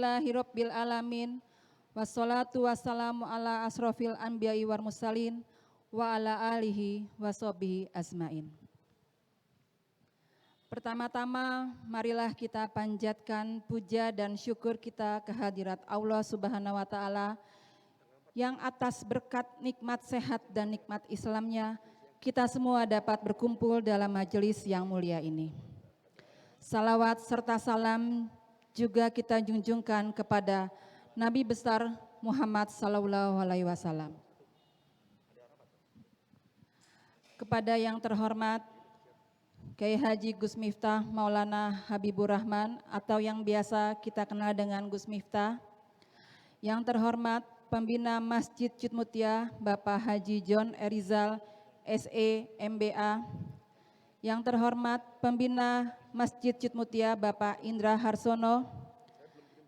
Alhamdulillahirabbil alamin. Wassalatu wassalamu ala asrofil anbiya'i wal mursalin wa ala alihi washabihi azmain. Pertama-tama marilah kita panjatkan puja dan syukur kita kehadirat Allah Subhanahu wa taala yang atas berkat nikmat sehat dan nikmat Islamnya kita semua dapat berkumpul dalam majelis yang mulia ini. Salawat serta salam juga kita junjungkan kepada Nabi besar Muhammad sallallahu alaihi wasallam. Kepada yang terhormat Kiai Haji Gus Miftah Maulana Habibur Rahman atau yang biasa kita kenal dengan Gus Miftah. Yang terhormat Pembina Masjid Cud Mutia Bapak Haji John Erizal SE MBA. Yang terhormat Pembina Masjid Cud Mutia Bapak Indra Harsono.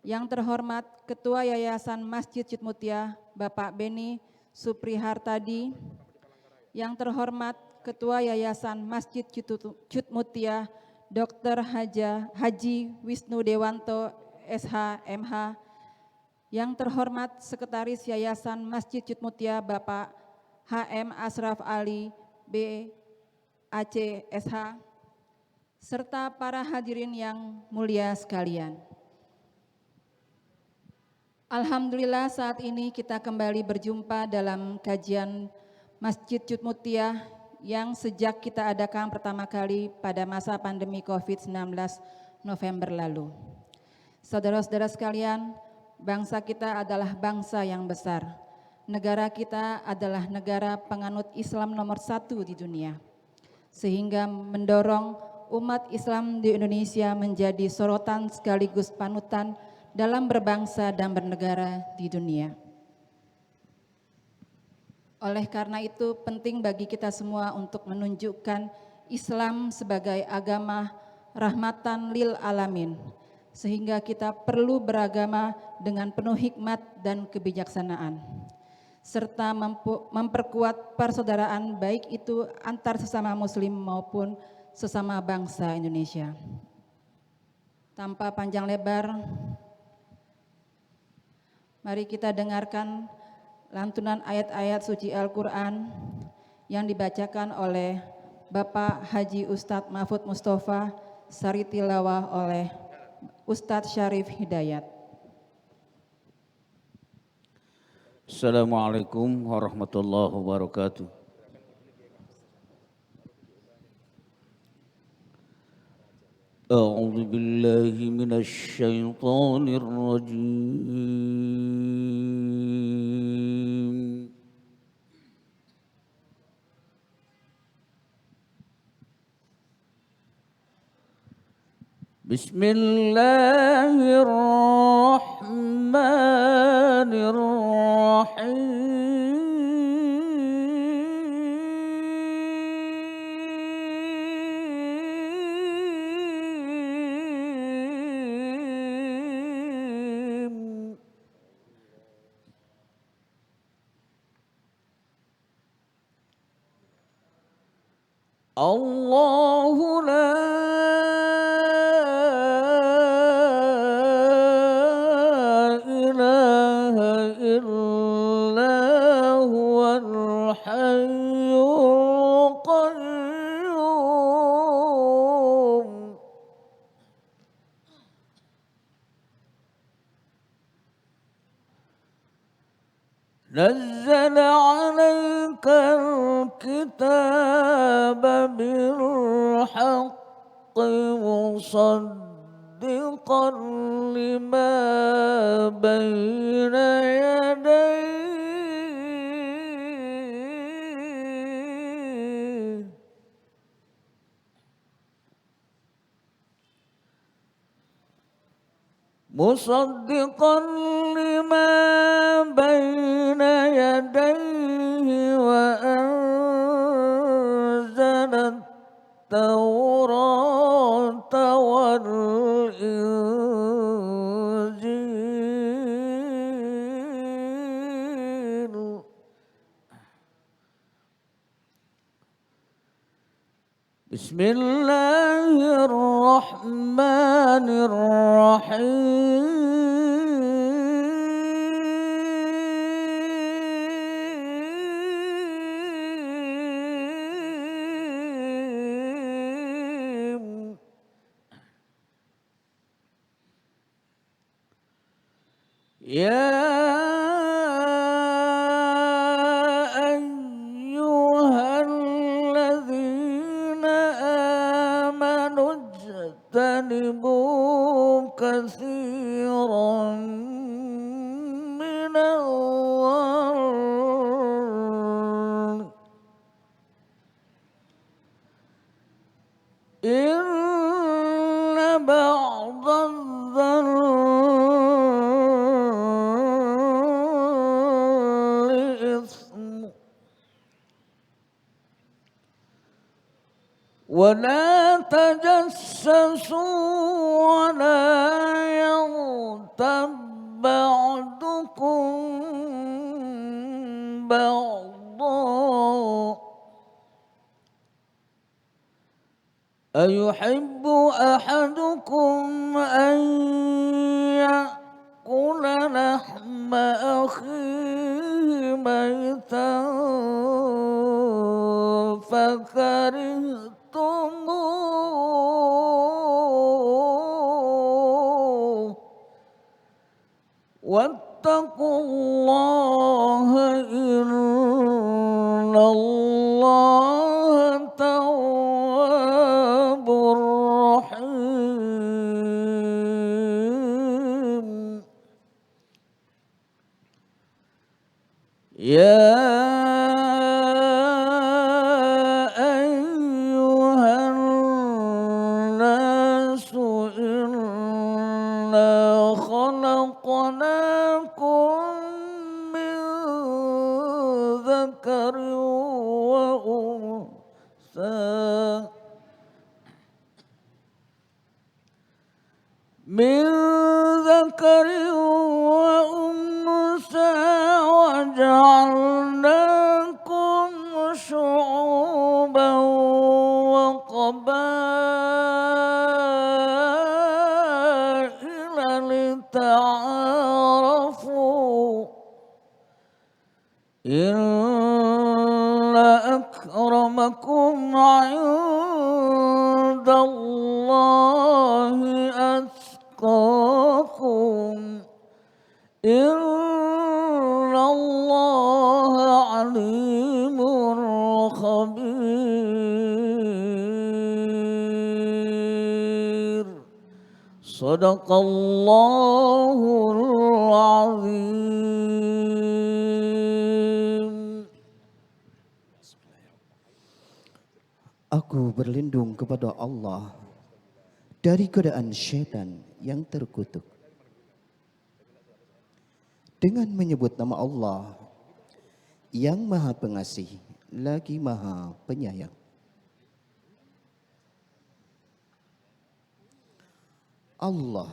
Yang terhormat Ketua Yayasan Masjid Cud Mutia Bapak Beni Suprihartadi. Yang terhormat Ketua Yayasan Masjid Cud Mutia Dr. Haji Wisnu Dewanto SH MH. Yang terhormat Sekretaris Yayasan Masjid Cud Mutia Bapak HM Asraf Ali BAC SH, serta para hadirin yang mulia sekalian. Alhamdulillah saat ini kita kembali berjumpa dalam kajian Masjid Cud Mutia yang sejak kita adakan pertama kali pada masa pandemi COVID-19 November lalu. Saudara-saudara sekalian, bangsa kita adalah bangsa yang besar. Negara kita adalah negara penganut Islam nomor 1 di dunia. Sehingga mendorong umat Islam di Indonesia menjadi sorotan sekaligus panutan dalam berbangsa dan bernegara di dunia. Oleh karena itu penting bagi kita semua untuk menunjukkan Islam sebagai agama rahmatan lil alamin, sehingga kita perlu beragama dengan penuh hikmat dan kebijaksanaan, serta memperkuat persaudaraan baik itu antar sesama muslim maupun sesama bangsa Indonesia. Tanpa panjang lebar, mari kita dengarkan lantunan ayat-ayat suci Al-Quran yang dibacakan oleh Bapak Haji Ustadz Mahfud Mustafa, sari tilawah oleh Ustadz Syarif Hidayat. Assalamualaikum warahmatullahi wabarakatuh. A'udzu billahi minasy syaithanir rajim. Bismillahirrahmanirrahim. Allahu la ilaha illa huwal hayyul qayyum. نزل عليك الكتاب بالحق مصدقا لما بين يديه مصدقا لما بين يديه وأنزل التوراة والإنجيل بسم الله الرحمن الرحيم ولا تجسسوا ولا يغتب بعضكم بعضا أيحب أحدكم أن يأكل لحم أخيه ميتا فكرهتموه واتقوا الله إن الله تواب رحيم يا أيها الناس إنا خلقناكم من ذكر وأنثى وجعلناكم شعوبا وقبائل لتعارفوا إن أكرمكم عند الله أتقاكم إن الله عليم خبير صدق الله العظيم. Aku berlindung kepada Allah dari godaan syaitan yang terkutuk. Dengan menyebut nama Allah yang Maha Pengasih lagi Maha Penyayang. Allah,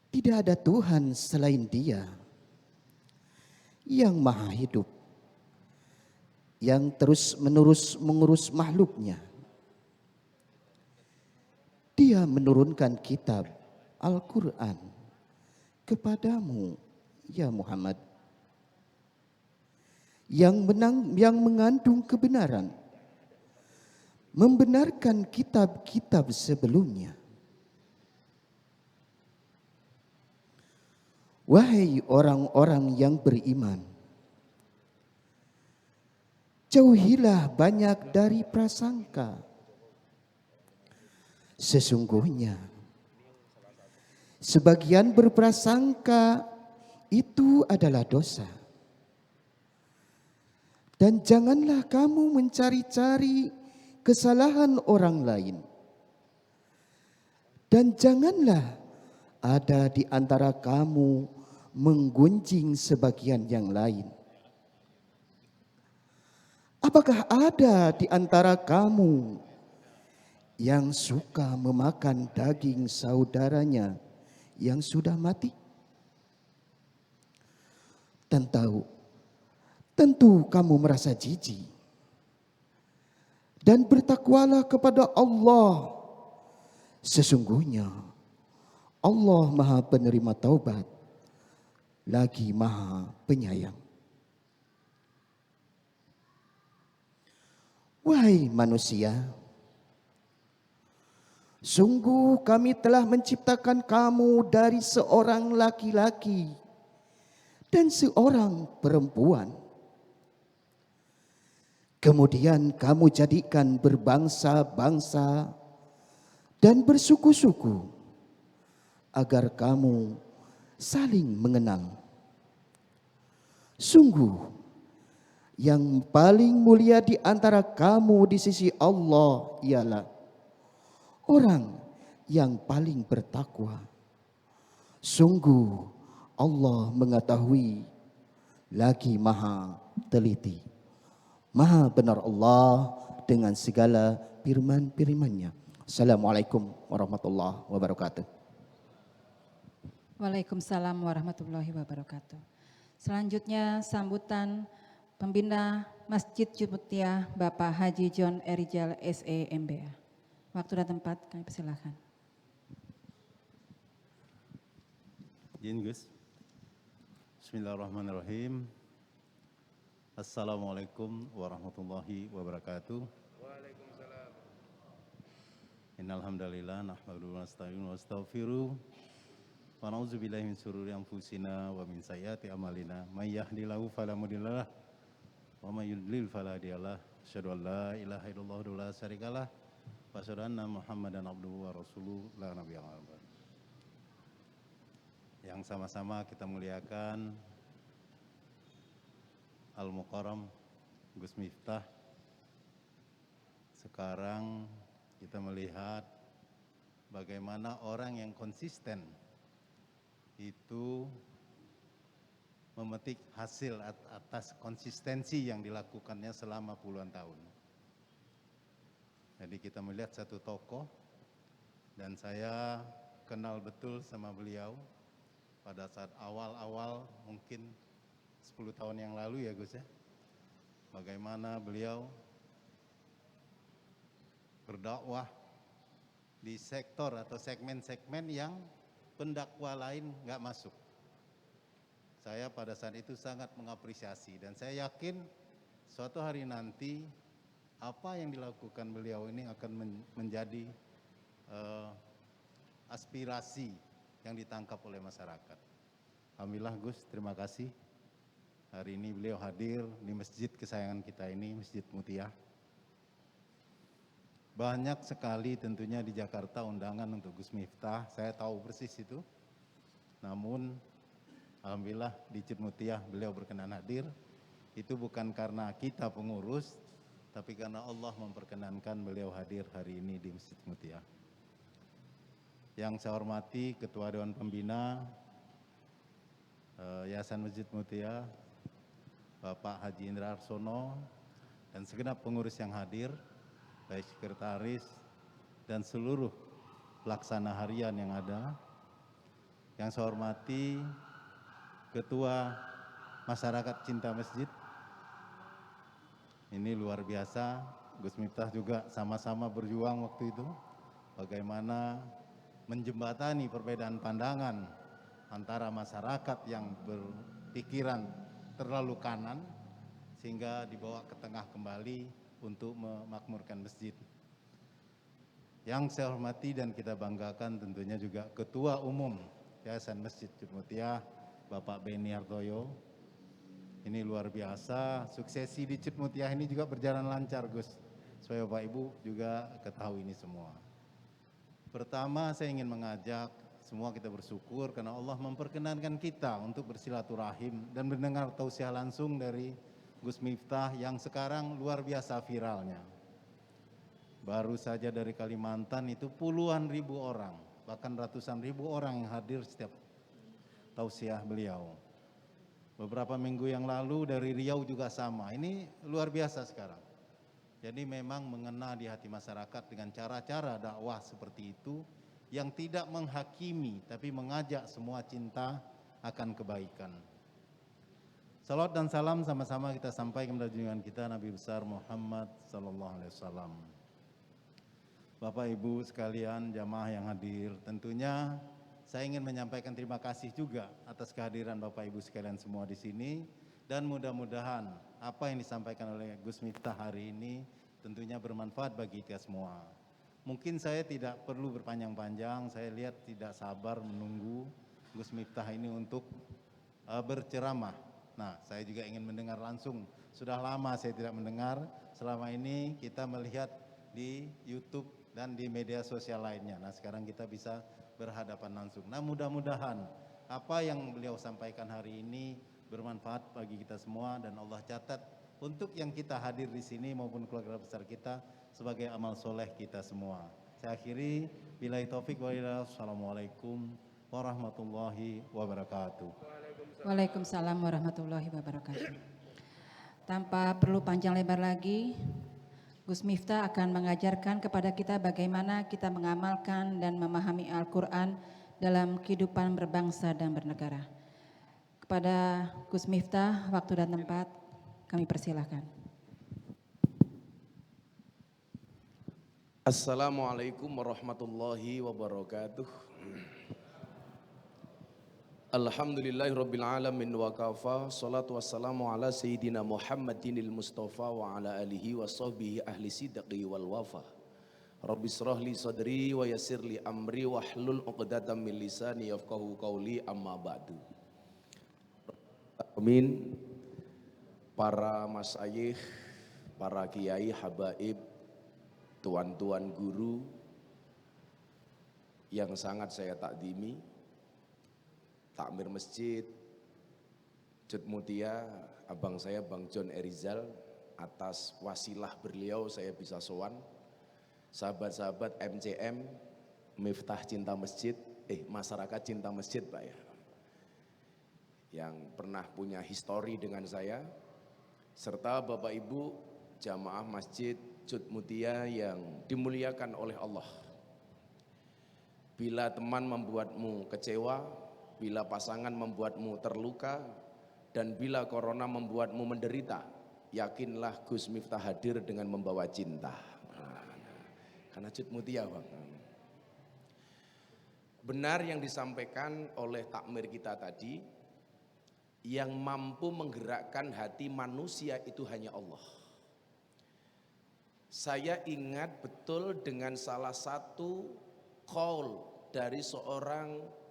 tidak ada Tuhan selain Dia yang Maha Hidup, yang terus-menerus mengurus makhluknya. Dia menurunkan kitab Al-Quran kepadamu, ya Muhammad, yang mengandung kebenaran, membenarkan kitab-kitab sebelumnya. Wahai orang-orang yang beriman, jauhilah banyak dari prasangka. Sesungguhnya sebagian berprasangka itu adalah dosa. Dan janganlah kamu mencari-cari kesalahan orang lain. Dan janganlah ada di antara kamu menggunjing sebagian yang lain. Apakah ada di antara kamu yang suka memakan daging saudaranya yang sudah mati? Tentu kamu merasa jijik. Dan bertakwalah kepada Allah. Sesungguhnya Allah Maha Penerima Taubat, lagi Maha Penyayang. Wahai manusia, sungguh kami telah menciptakan kamu dari seorang laki-laki dan seorang perempuan. Kemudian kamu jadikan berbangsa-bangsa dan bersuku-suku agar kamu saling mengenal. Sungguh yang paling mulia di antara kamu di sisi Allah ialah orang yang paling bertakwa. Sungguh Allah mengetahui lagi Maha teliti. Maha benar Allah dengan segala firman-firman-Nya. Assalamualaikum warahmatullahi wabarakatuh. Waalaikumsalam warahmatullahi wabarakatuh. Selanjutnya sambutan Pembina Masjid Jumutiah Bapak Haji John Erijal SE MBA. Waktu dan tempat kami persilahkan. Izin Gus. Bismillahirrahmanirrahim. Assalamualaikum warahmatullahi wabarakatuh. Waalaikumsalam. Innal hamdalillah nahmaduhu wa nasta'inu wa nastaghfiruh. Wa na'udzubillahi min syururi anfusina wa min sayyiati a'malina. May yahdihillahu fala mudhillalah wa may yudlil fala hadiyalah. Asyhadu an la ilaha illallah wa la syarikalah wa asyhadu anna Muhammadan abduhu wa rasuluhu la nabiyya ba'dahu. Yang sama-sama kita muliakan Al-Mukarram Gus Miftah. Sekarang kita melihat bagaimana orang yang konsisten itu memetik hasil atas konsistensi yang dilakukannya selama puluhan tahun. Jadi kita melihat satu tokoh dan saya kenal betul sama beliau pada saat awal-awal mungkin 10 tahun yang lalu ya Gus ya. Bagaimana beliau berdakwah di sektor atau segmen-segmen yang pendakwa lain nggak masuk. Saya pada saat itu sangat mengapresiasi dan saya yakin suatu hari nanti apa yang dilakukan beliau ini akan menjadi aspirasi yang ditangkap oleh masyarakat. Alhamdulillah Gus, terima kasih. Hari ini beliau hadir di masjid kesayangan kita ini, Masjid Mutiah. Banyak sekali tentunya di Jakarta undangan untuk Gus Miftah, saya tahu persis itu. Namun alhamdulillah di Masjid Mutiah beliau berkenan hadir. Itu bukan karena kita pengurus, tapi karena Allah memperkenankan beliau hadir hari ini di Masjid Mutiah. Yang saya hormati Ketua Dewan Pembina Yayasan Masjid Mutiah, Bapak Haji Indra Arsono, dan segenap pengurus yang hadir, baik sekretaris dan seluruh pelaksana harian yang ada. Yang saya hormati Ketua Masyarakat Cinta Masjid. Ini luar biasa, Gus Miftah juga sama-sama berjuang waktu itu. Bagaimana menjembatani perbedaan pandangan antara masyarakat yang berpikiran terlalu kanan sehingga dibawa ke tengah kembali untuk memakmurkan masjid. Yang saya hormati dan kita banggakan tentunya juga Ketua Umum Yayasan Masjid Mutiah, Bapak Beni Hartoyo. Ini luar biasa, suksesi di Masjid Mutiah ini juga berjalan lancar Gus, supaya Bapak Ibu juga ketahui ini semua. Pertama saya ingin mengajak semua kita bersyukur karena Allah memperkenankan kita untuk bersilaturahim dan mendengar tausiah langsung dari Gus Miftah yang sekarang luar biasa viralnya. Baru saja dari Kalimantan itu puluhan ribu orang, bahkan ratusan ribu orang yang hadir setiap tausiah beliau. Beberapa minggu yang lalu dari Riau juga sama, ini luar biasa sekarang. Jadi memang mengena di hati masyarakat dengan cara-cara dakwah seperti itu yang tidak menghakimi tapi mengajak semua cinta akan kebaikan. Salawat dan salam sama-sama kita sampaikan kepada junjungan kita Nabi besar Muhammad sallallahu alaihi wasallam. Bapak Ibu sekalian, jamaah yang hadir, tentunya saya ingin menyampaikan terima kasih juga atas kehadiran Bapak Ibu sekalian semua di sini dan mudah-mudahan apa yang disampaikan oleh Gus Miftah hari ini tentunya bermanfaat bagi kita semua. Mungkin saya tidak perlu berpanjang-panjang, saya lihat tidak sabar menunggu Gus Miftah ini untuk berceramah. Nah, saya juga ingin mendengar langsung. Sudah lama saya tidak mendengar, selama ini kita melihat di YouTube dan di media sosial lainnya. Nah, sekarang kita bisa berhadapan langsung. Nah, mudah-mudahan apa yang beliau sampaikan hari ini bermanfaat bagi kita semua dan Allah catat untuk yang kita hadir di sini maupun keluarga besar kita sebagai amal soleh kita semua. Saya akhiri, billahi taufik wa hidayah. Assalamualaikum warahmatullahi wabarakatuh. Waalaikumsalam warahmatullahi wabarakatuh. Tanpa perlu panjang lebar lagi, Gus Miftah akan mengajarkan kepada kita bagaimana kita mengamalkan dan memahami Al-Quran dalam kehidupan berbangsa dan bernegara. Kepada Gus Miftah, waktu dan tempat kami persilahkan. Assalamualaikum warahmatullahi wabarakatuh. Alhamdulillahirabbil alamin wa kafa, salatu wassalamu ala sayyidina Muhammadinil Mustafa wa ala alihi wa sahbihi ahli sidqi wal wafa. Rabbi shrah li sadri wa yassir li amri wahlul 'uqdatam min lisani yafqahu qawli, amma ba'du. Amin. Para masyayikh, para kiai, habaib, tuan-tuan guru yang sangat saya takdimi, takmir masjid Jud Mutia, abang saya Bang John Erizal, atas wasilah beliau saya bisa sowan. Sahabat-sahabat MCM, Miftah Cinta Masjid, Masyarakat Cinta Masjid Pak ya, yang pernah punya histori dengan saya, serta Bapak Ibu jamaah Masjid Jud Mutia yang dimuliakan oleh Allah. Bila teman membuatmu kecewa, bila pasangan membuatmu terluka, dan bila corona membuatmu menderita, yakinlah Gus Miftah hadir dengan membawa cinta. Karena Jud Mutia Bang. Benar yang disampaikan oleh takmir kita tadi, yang mampu menggerakkan hati manusia itu hanya Allah. Saya ingat betul dengan salah satu qaul dari seorang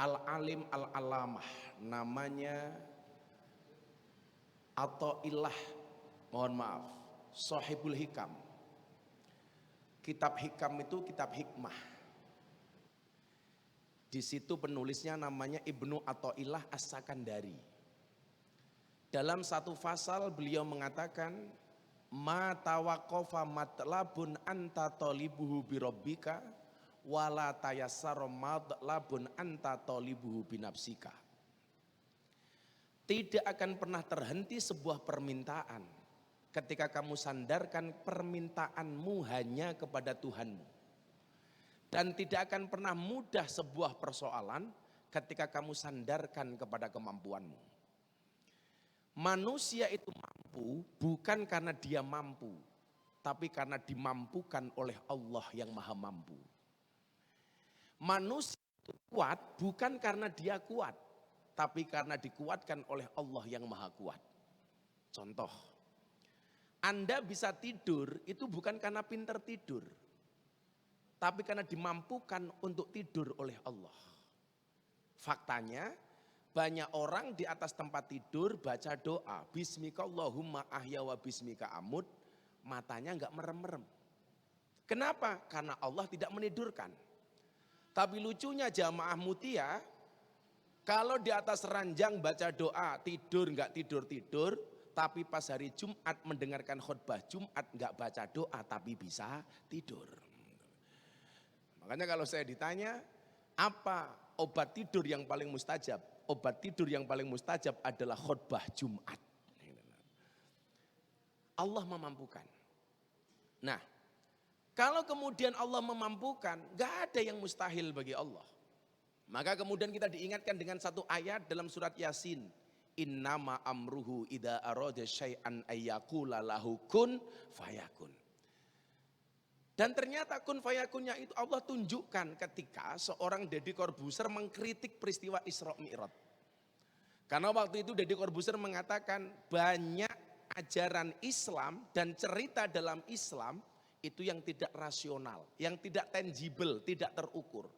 al-alim al-alamah, namanya Athaillah, mohon maaf, Shahibul Hikam. Kitab Hikam itu kitab hikmah. Di situ penulisnya namanya Ibnu Athaillah As-Sakandari. Dalam satu fasal beliau mengatakan, ma tawaqqafa matlabun anta talibuhu birabbika wala tayassara matlabun anta talibuhu binafsika. Tidak akan pernah terhenti sebuah permintaan ketika kamu sandarkan permintaanmu hanya kepada Tuhanmu. Dan tidak akan pernah mudah sebuah persoalan ketika kamu sandarkan kepada kemampuanmu. Manusia itu mampu bukan karena dia mampu, tapi karena dimampukan oleh Allah yang maha mampu. Manusia itu kuat bukan karena dia kuat, tapi karena dikuatkan oleh Allah yang maha kuat. Contoh, Anda bisa tidur itu bukan karena pintar tidur, tapi karena dimampukan untuk tidur oleh Allah. Faktanya, banyak orang di atas tempat tidur baca doa, Bismika Allahumma ahya wa bismika amut, matanya enggak merem-merem. Kenapa? Karena Allah tidak menidurkan. Tapi lucunya jamaah Mutia, kalau di atas ranjang baca doa, tidur enggak tidur-tidur, tapi pas hari Jumat mendengarkan khutbah Jumat enggak baca doa, tapi bisa tidur. Makanya kalau saya ditanya, apa obat tidur yang paling mustajab? Obat tidur yang paling mustajab adalah khutbah Jumat. Allah memampukan. Nah, kalau kemudian Allah memampukan, gak ada yang mustahil bagi Allah. Maka kemudian kita diingatkan dengan satu ayat dalam surat Yasin. Innama amruhu idza arada syai'an ayyaqula lahu kun fayakun. Dan ternyata kun fayakunnya itu Allah tunjukkan ketika seorang Deddy Corbuzier mengkritik peristiwa Isra Mi'raj. Karena waktu itu Deddy Corbuzier mengatakan banyak ajaran Islam dan cerita dalam Islam itu yang tidak rasional, yang tidak tangible, tidak terukur.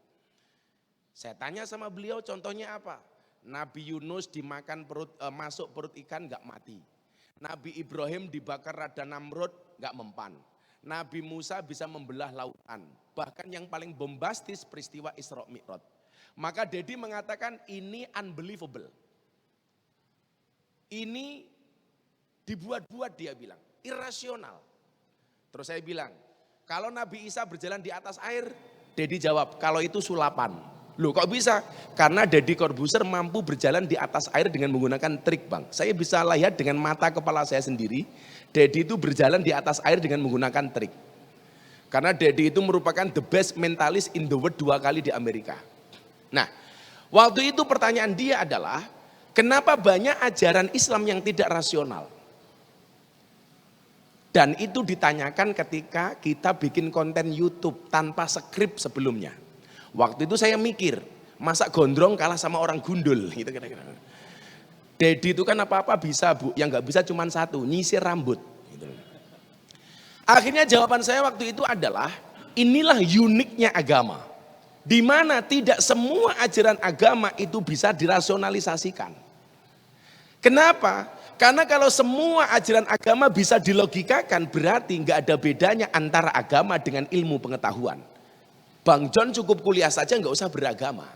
Saya tanya sama beliau, contohnya apa? Nabi Yunus dimakan masuk perut ikan gak mati. Nabi Ibrahim dibakar Rada Namrud gak mempan. Nabi Musa bisa membelah lautan. Bahkan yang paling bombastis peristiwa Isra Mi'raj. Maka Deddy mengatakan ini unbelievable. Ini dibuat-buat dia bilang, irasional. Terus saya bilang, kalau Nabi Isa berjalan di atas air, Deddy jawab, kalau itu sulapan. Loh kok bisa? Karena Deddy Corbuzier mampu berjalan di atas air dengan menggunakan trik bang. Saya bisa lihat dengan mata kepala saya sendiri, Deddy itu berjalan di atas air dengan menggunakan trik. Karena Deddy itu merupakan the best mentalist in the world 2 kali di Amerika. Nah, waktu itu pertanyaan dia adalah, kenapa banyak ajaran Islam yang tidak rasional? Dan itu ditanyakan ketika kita bikin konten YouTube tanpa skrip sebelumnya. Waktu itu saya mikir, masa gondrong kalah sama orang gundul gitu kira-kira. Deddy itu kan apa-apa bisa bu, yang nggak bisa cuma satu, nyisir rambut. Gitu. Akhirnya jawaban saya waktu itu adalah, inilah uniknya agama. Di mana tidak semua ajaran agama itu bisa dirasionalisasikan. Kenapa? Karena kalau semua ajaran agama bisa dilogikakan, berarti nggak ada bedanya antara agama dengan ilmu pengetahuan. Bang John cukup kuliah saja nggak usah beragama.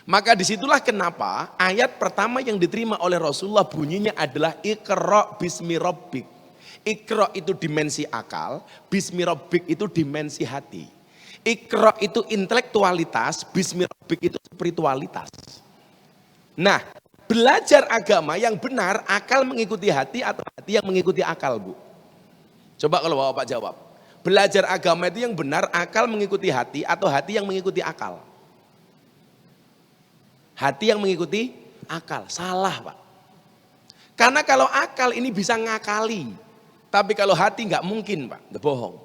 Maka disitulah kenapa ayat pertama yang diterima oleh Rasulullah bunyinya adalah Iqra bismi rabbik. Iqra itu dimensi akal, bismi rabbik itu dimensi hati. Iqra itu intelektualitas, bismi rabbik itu spiritualitas. Nah, belajar agama yang benar, akal mengikuti hati atau hati yang mengikuti akal, Bu? Coba kalau Bapak jawab. Belajar agama itu yang benar, akal mengikuti hati atau hati yang mengikuti akal? Hati yang mengikuti akal. Salah Pak. Karena kalau akal ini bisa ngakali. Tapi kalau hati nggak mungkin Pak, bohong.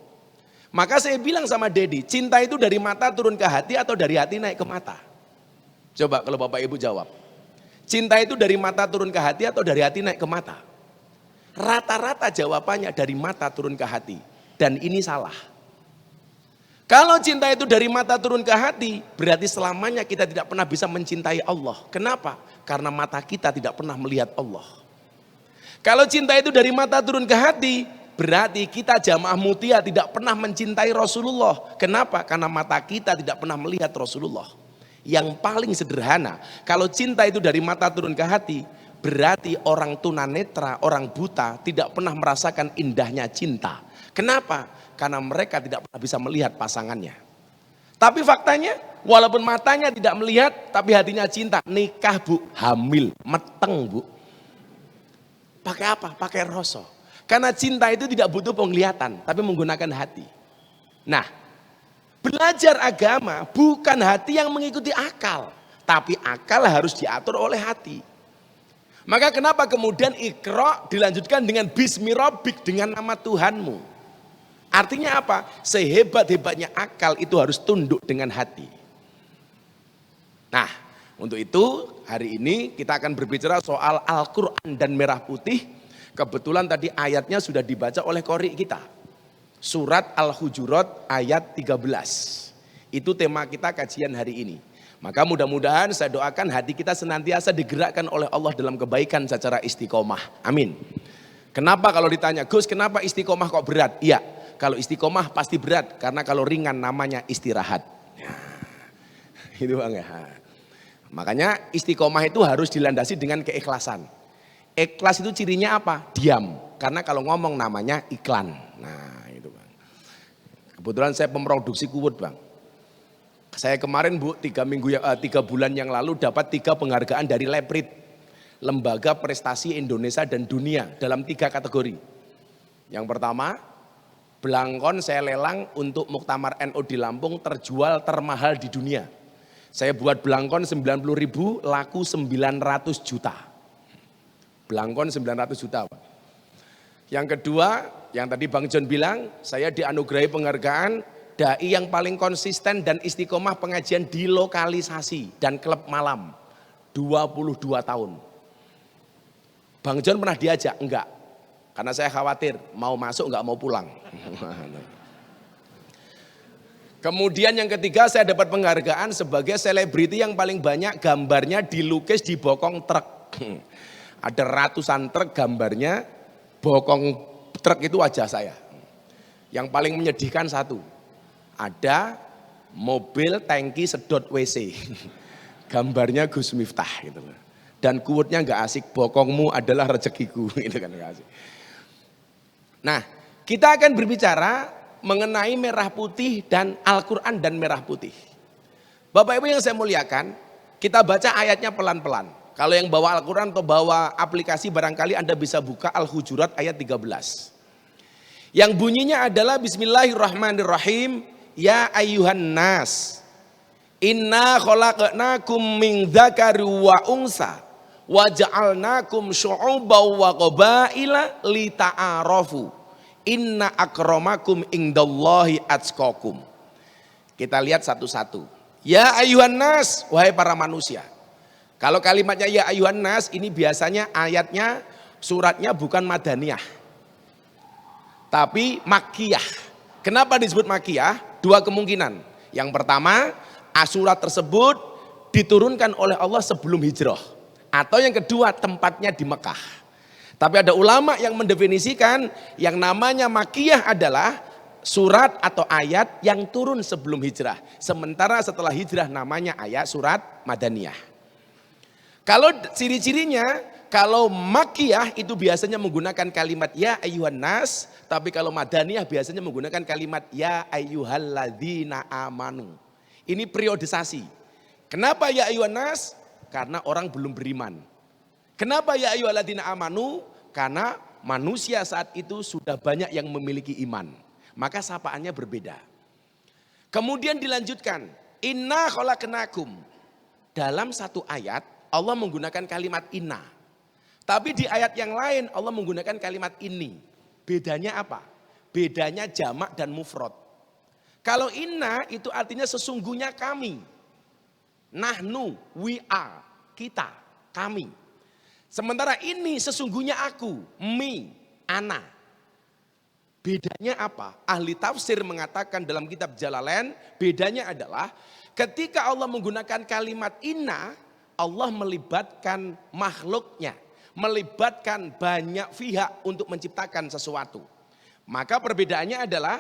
Maka saya bilang sama Deddy, cinta itu dari mata turun ke hati atau dari hati naik ke mata? Coba kalau Bapak Ibu jawab. Cinta itu dari mata turun ke hati atau dari hati naik ke mata? Rata-rata jawabannya dari mata turun ke hati. Dan ini salah. Kalau cinta itu dari mata turun ke hati, berarti selamanya kita tidak pernah bisa mencintai Allah. Kenapa? Karena mata kita tidak pernah melihat Allah. Kalau cinta itu dari mata turun ke hati, berarti kita jamaah mutia tidak pernah mencintai Rasulullah. Kenapa? Karena mata kita tidak pernah melihat Rasulullah. Yang paling sederhana, kalau cinta itu dari mata turun ke hati, berarti orang tunanetra, orang buta tidak pernah merasakan indahnya cinta. Kenapa? Karena mereka tidak pernah bisa melihat pasangannya. Tapi faktanya, walaupun matanya tidak melihat, tapi hatinya cinta. Nikah Bu, hamil, meteng Bu. Pakai apa? Pakai rasa. Karena cinta itu tidak butuh penglihatan, tapi menggunakan hati. Nah, belajar agama bukan hati yang mengikuti akal, tapi akal harus diatur oleh hati. Maka kenapa kemudian Iqra dilanjutkan dengan Bismi Rabbik, dengan nama Tuhanmu. Artinya apa? Sehebat-hebatnya akal itu harus tunduk dengan hati. Nah, untuk itu hari ini kita akan berbicara soal Al-Quran dan merah putih. Kebetulan tadi ayatnya sudah dibaca oleh qori kita. Surat Al-Hujurat ayat 13. Itu tema kita kajian hari ini. Maka mudah-mudahan saya doakan hati kita senantiasa digerakkan oleh Allah dalam kebaikan secara istiqomah. Amin. Kenapa kalau ditanya, Gus kenapa istiqomah kok berat? Iya, kalau istiqomah pasti berat. Karena kalau ringan namanya istirahat. Itu Bang ya. Makanya istiqomah itu harus dilandasi dengan keikhlasan. Ikhlas itu cirinya apa? Diam. Karena kalau ngomong namanya iklan. Nah itu Bang. Kebetulan saya pemroduksi kuwut Bang. Saya kemarin Bu 3 bulan yang lalu dapat 3 penghargaan dari Leprit, Lembaga Prestasi Indonesia dan Dunia, dalam 3 kategori. Yang pertama, belangkon saya lelang untuk Muktamar NU di Lampung terjual termahal di dunia. Saya buat belangkon 90.000 laku 900 juta. Belangkon 900 juta Pak. Yang kedua, yang tadi Bang John bilang, saya dianugerahi penghargaan dai yang paling konsisten dan istiqomah pengajian di lokalisasi dan klub malam 22 tahun. Bang John pernah diajak? Enggak. Karena saya khawatir mau masuk enggak mau pulang. Kemudian yang ketiga saya dapat penghargaan sebagai selebriti yang paling banyak gambarnya dilukis di bokong truk. Ada ratusan truk gambarnya, bokong truk itu wajah saya. Yang paling menyedihkan satu, ada mobil tangki sedot WC, gambarnya Gus Miftah gitu loh. Dan quote-nya nggak asik, bokongmu adalah rezekiku, gitu kan nggak asik. Nah, kita akan berbicara mengenai merah putih dan Al-Quran dan merah putih. Bapak Ibu yang saya muliakan, kita baca ayatnya pelan-pelan. Kalau yang bawa Al-Quran atau bawa aplikasi barangkali Anda bisa buka Al-Hujurat ayat 13. Yang bunyinya adalah Bismillahirrahmanirrahim. Ya ayyuhan nas, inna khalaqnakum min dzakari wa unsa wa ja'alnakum syu'uban wa qabaila lita'arafu. Inna akramakum indallahi atqakum. Kita lihat satu-satu. Ya ayuhan nas, wahai para manusia. Kalau kalimatnya ya ayuhan nas, ini biasanya ayatnya, suratnya bukan madaniyah, tapi makkiyah. Kenapa disebut makkiyah? Dua kemungkinan. Yang pertama, surat tersebut diturunkan oleh Allah sebelum hijrah. Atau yang kedua, tempatnya di Mekah. Tapi ada ulama yang mendefinisikan yang namanya makkiyah adalah surat atau ayat yang turun sebelum hijrah. Sementara setelah hijrah namanya ayat surat madaniyah. Kalau ciri-cirinya, kalau makkiyah itu biasanya menggunakan kalimat ya ayyuhan nas, tapi kalau madaniyah biasanya menggunakan kalimat ya ayyuhalladzina amanu. Ini periodisasi. Kenapa ya ayyuhan nas? Karena orang belum beriman. Kenapa ya ayyuhalladzina amanu? Karena manusia saat itu sudah banyak yang memiliki iman. Maka sapaannya berbeda. Kemudian dilanjutkan, inna khalaqnakum. Dalam satu ayat Allah menggunakan kalimat inna. Tapi di ayat yang lain Allah menggunakan kalimat ini. Bedanya apa? Bedanya jamak dan mufrad. Kalau inna itu artinya sesungguhnya kami. Nahnu, we are, kita, kami. Sementara ini sesungguhnya aku, me, ana. Bedanya apa? Ahli tafsir mengatakan dalam kitab Jalalain, bedanya adalah ketika Allah menggunakan kalimat inna, Allah melibatkan makhluknya, melibatkan banyak pihak untuk menciptakan sesuatu. Maka perbedaannya adalah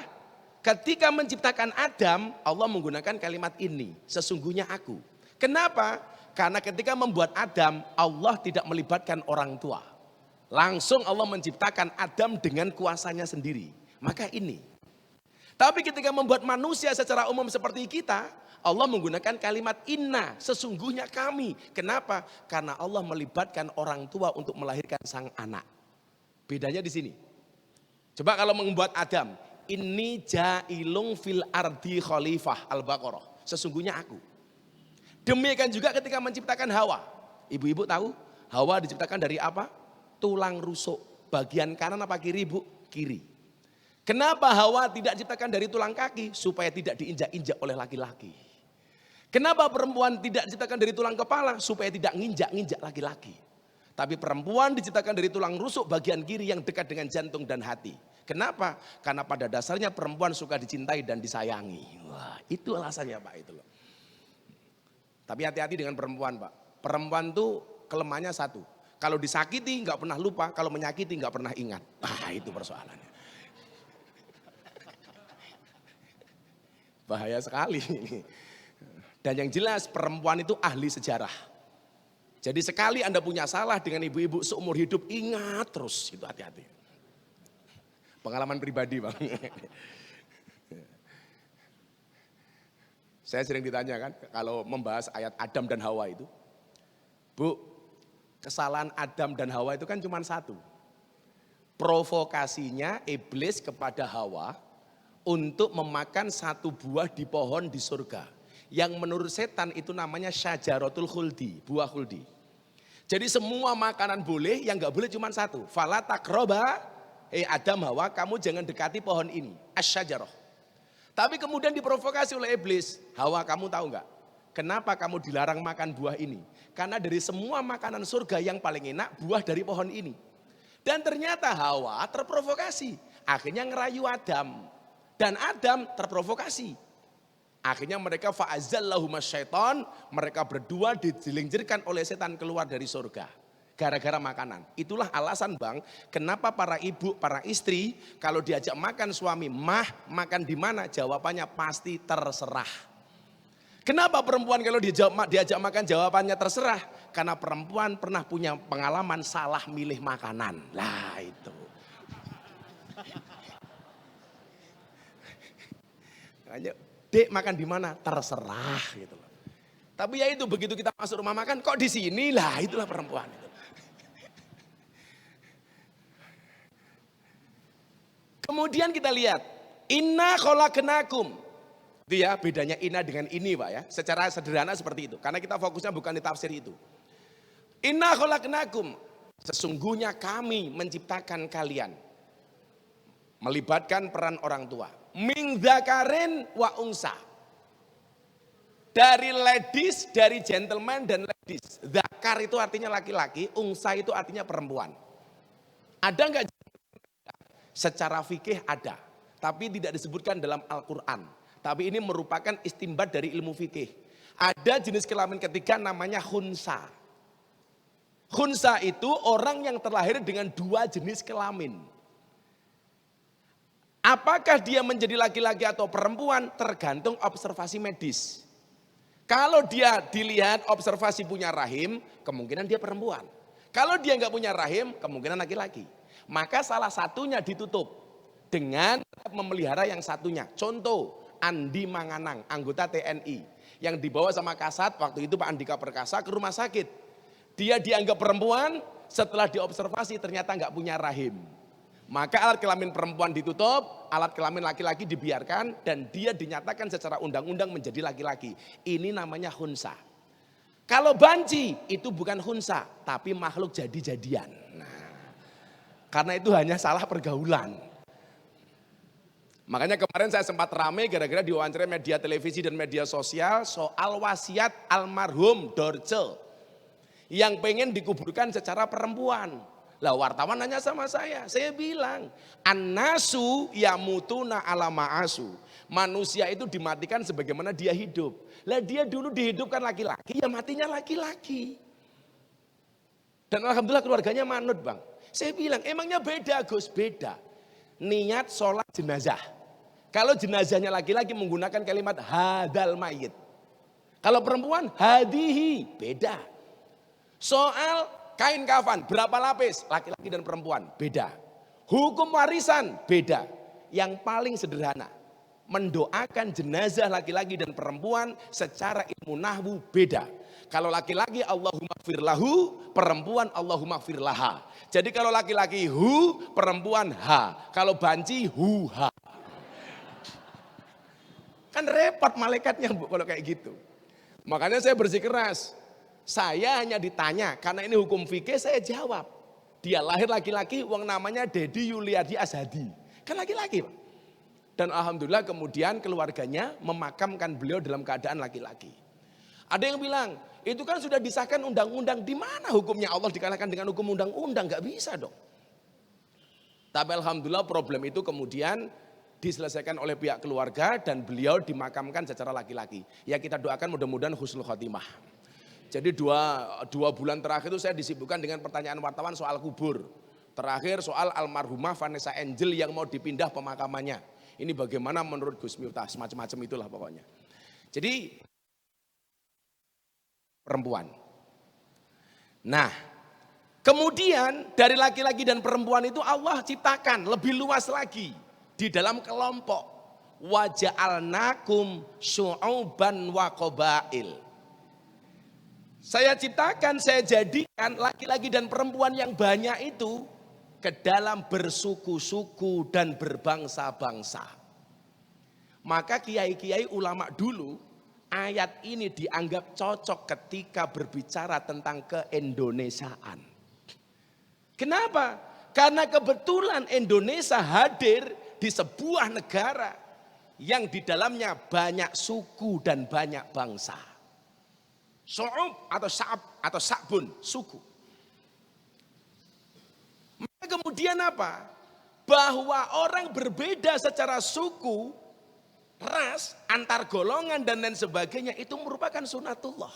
ketika menciptakan Adam, Allah menggunakan kalimat ini, sesungguhnya aku. Kenapa? Karena ketika membuat Adam, Allah tidak melibatkan orang tua. Langsung Allah menciptakan Adam dengan kuasanya sendiri. Maka ini. Tapi ketika membuat manusia secara umum seperti kita, Allah menggunakan kalimat inna, sesungguhnya kami. Kenapa? Karena Allah melibatkan orang tua untuk melahirkan sang anak. Bedanya di sini. Coba kalau membuat Adam, inni ja'ilung fil ardi khalifah, Al-Baqarah. Sesungguhnya aku. Demikian juga ketika menciptakan Hawa. Ibu-ibu tahu Hawa diciptakan dari apa? Tulang rusuk. Bagian kanan apa kiri, Bu? Kiri. Kenapa Hawa tidak diciptakan dari tulang kaki? Supaya tidak diinjak-injak oleh laki-laki. Kenapa perempuan tidak diciptakan dari tulang kepala? Supaya tidak nginjak-nginjak laki-laki. Tapi perempuan diciptakan dari tulang rusuk bagian kiri yang dekat dengan jantung dan hati. Kenapa? Karena pada dasarnya perempuan suka dicintai dan disayangi. Wah, itu alasannya Pak, itu loh. Tapi hati-hati dengan perempuan Pak. Perempuan tuh kelemahannya satu. Kalau disakiti nggak pernah lupa, kalau menyakiti nggak pernah ingat. Ah, itu persoalannya. Bahaya sekali. Dan yang jelas perempuan itu ahli sejarah. Jadi sekali Anda punya salah dengan ibu-ibu seumur hidup, ingat terus, itu hati-hati. Pengalaman pribadi Bang. Saya sering ditanya kan, kalau membahas ayat Adam dan Hawa itu. Bu, kesalahan Adam dan Hawa itu kan cuma satu. Provokasinya iblis kepada Hawa untuk memakan satu buah di pohon di surga. Yang menurut setan itu namanya syajaratul khuldi, buah khuldi. Jadi semua makanan boleh, yang gak boleh cuma satu. Fala takroba, Adam Hawa kamu jangan dekati pohon ini, asyajarah. Tapi kemudian diprovokasi oleh iblis. Hawa kamu tahu gak? Kenapa kamu dilarang makan buah ini? Karena dari semua makanan surga yang paling enak buah dari pohon ini. Dan ternyata Hawa terprovokasi. Akhirnya ngerayu Adam. Dan Adam terprovokasi. Akhirnya mereka fa'azallahuma syaitan, mereka berdua dijelingjirkan oleh setan keluar dari surga. Gara-gara makanan. Itulah alasan Bang, kenapa para ibu, para istri kalau diajak makan suami, makan di mana? Jawabannya pasti terserah. Kenapa perempuan kalau diajak makan jawabannya terserah? Karena perempuan pernah punya pengalaman salah milih makanan. Lah itu. Hanya Dek makan di mana? Terserah gitu loh. Tapi ya itu begitu kita masuk rumah makan, kok di sini lah, itulah perempuan itu. Kemudian kita lihat, inna khalaqnakum. Itu ya bedanya inna dengan ini Pak ya. Secara sederhana seperti itu. Karena kita fokusnya bukan di tafsir itu. Inna khalaqnakum. Sesungguhnya kami menciptakan kalian. Melibatkan peran orang tua. Min dzakarin wa unsa. Dari ladies, dari gentleman dan ladies. Dzakar itu artinya laki-laki, unsa itu artinya perempuan. Ada enggak? Secara fikih ada, tapi tidak disebutkan dalam Al-Quran. Tapi ini merupakan istimbat dari ilmu fikih. Ada jenis kelamin ketiga namanya khunsa. Khunsa itu orang yang terlahir dengan dua jenis kelamin. Apakah dia menjadi laki-laki atau perempuan tergantung observasi medis. Kalau dia dilihat observasi punya rahim, kemungkinan dia perempuan. Kalau dia nggak punya rahim, kemungkinan laki-laki. Maka salah satunya ditutup dengan memelihara yang satunya. Contoh, Andi Manganang, anggota TNI. Yang dibawa sama Kasat, waktu itu Pak Andika Perkasa ke rumah sakit. Dia dianggap perempuan, setelah diobservasi ternyata nggak punya rahim. Maka alat kelamin perempuan ditutup, alat kelamin laki-laki dibiarkan, dan dia dinyatakan secara undang-undang menjadi laki-laki. Ini namanya khunsa. Kalau banci, itu bukan khunsa, tapi makhluk jadi-jadian. Karena itu hanya salah pergaulan. Makanya kemarin saya sempat rame gara-gara diwawancara media televisi dan media sosial soal wasiat almarhum Dorce yang pengen dikuburkan secara perempuan. Lah wartawan nanya sama saya bilang, annasu yamutuna ala ma'asu. Manusia itu dimatikan sebagaimana dia hidup. Lah dia dulu dihidupkan laki-laki, ya matinya laki-laki. Dan alhamdulillah keluarganya manut Bang. Saya bilang, emangnya beda Gus? Beda. Niat sholat jenazah. Kalau jenazahnya laki-laki menggunakan kalimat hadal mayit. Kalau perempuan, hadihi. Beda. Soal kain kafan, berapa lapis? Laki-laki dan perempuan, beda. Hukum warisan, beda. Yang paling sederhana, mendoakan jenazah laki-laki dan perempuan secara ilmu nahwu beda. Kalau laki-laki Allahumma firlahu, perempuan Allahumma firlaha. Jadi kalau laki-laki hu, perempuan ha. Kalau banci hu ha. Kan repot malaikatnya Bu kalau kayak gitu. Makanya saya bersikeras. Saya hanya ditanya, karena ini hukum fikih saya jawab. Dia lahir laki-laki, uang namanya Dedi Yuliadi Azhadi. Kan laki-laki Pak. Dan alhamdulillah kemudian keluarganya memakamkan beliau dalam keadaan laki-laki. Ada yang bilang, itu kan sudah disahkan undang-undang, di mana hukumnya Allah dikalahkan dengan hukum undang-undang? Gak bisa dong. Tapi alhamdulillah problem itu kemudian diselesaikan oleh pihak keluarga dan beliau dimakamkan secara laki-laki. Ya kita doakan mudah-mudahan husnul khotimah. Jadi dua bulan terakhir itu saya disibukkan dengan pertanyaan wartawan soal kubur. Terakhir soal almarhumah Vanessa Angel yang mau dipindah pemakamannya. Ini bagaimana menurut Gus Miftah, semacam-macam itulah pokoknya. Jadi perempuan. Nah, kemudian dari laki-laki dan perempuan itu Allah ciptakan lebih luas lagi di dalam kelompok. Wa ja'alnakum syu'uban wa qabail. Saya ciptakan, saya jadikan laki-laki dan perempuan yang banyak itu ke dalam bersuku-suku dan berbangsa-bangsa. Maka kiai-kiai ulama dulu ayat ini dianggap cocok ketika berbicara tentang keindonesiaan. Kenapa? Karena kebetulan Indonesia hadir di sebuah negara yang di dalamnya banyak suku dan banyak bangsa. Su'ub atau sa'ab atau sa'bun, suku. Maka kemudian apa? Bahwa orang berbeda secara suku, ras, antar golongan dan lain sebagainya itu merupakan sunatullah.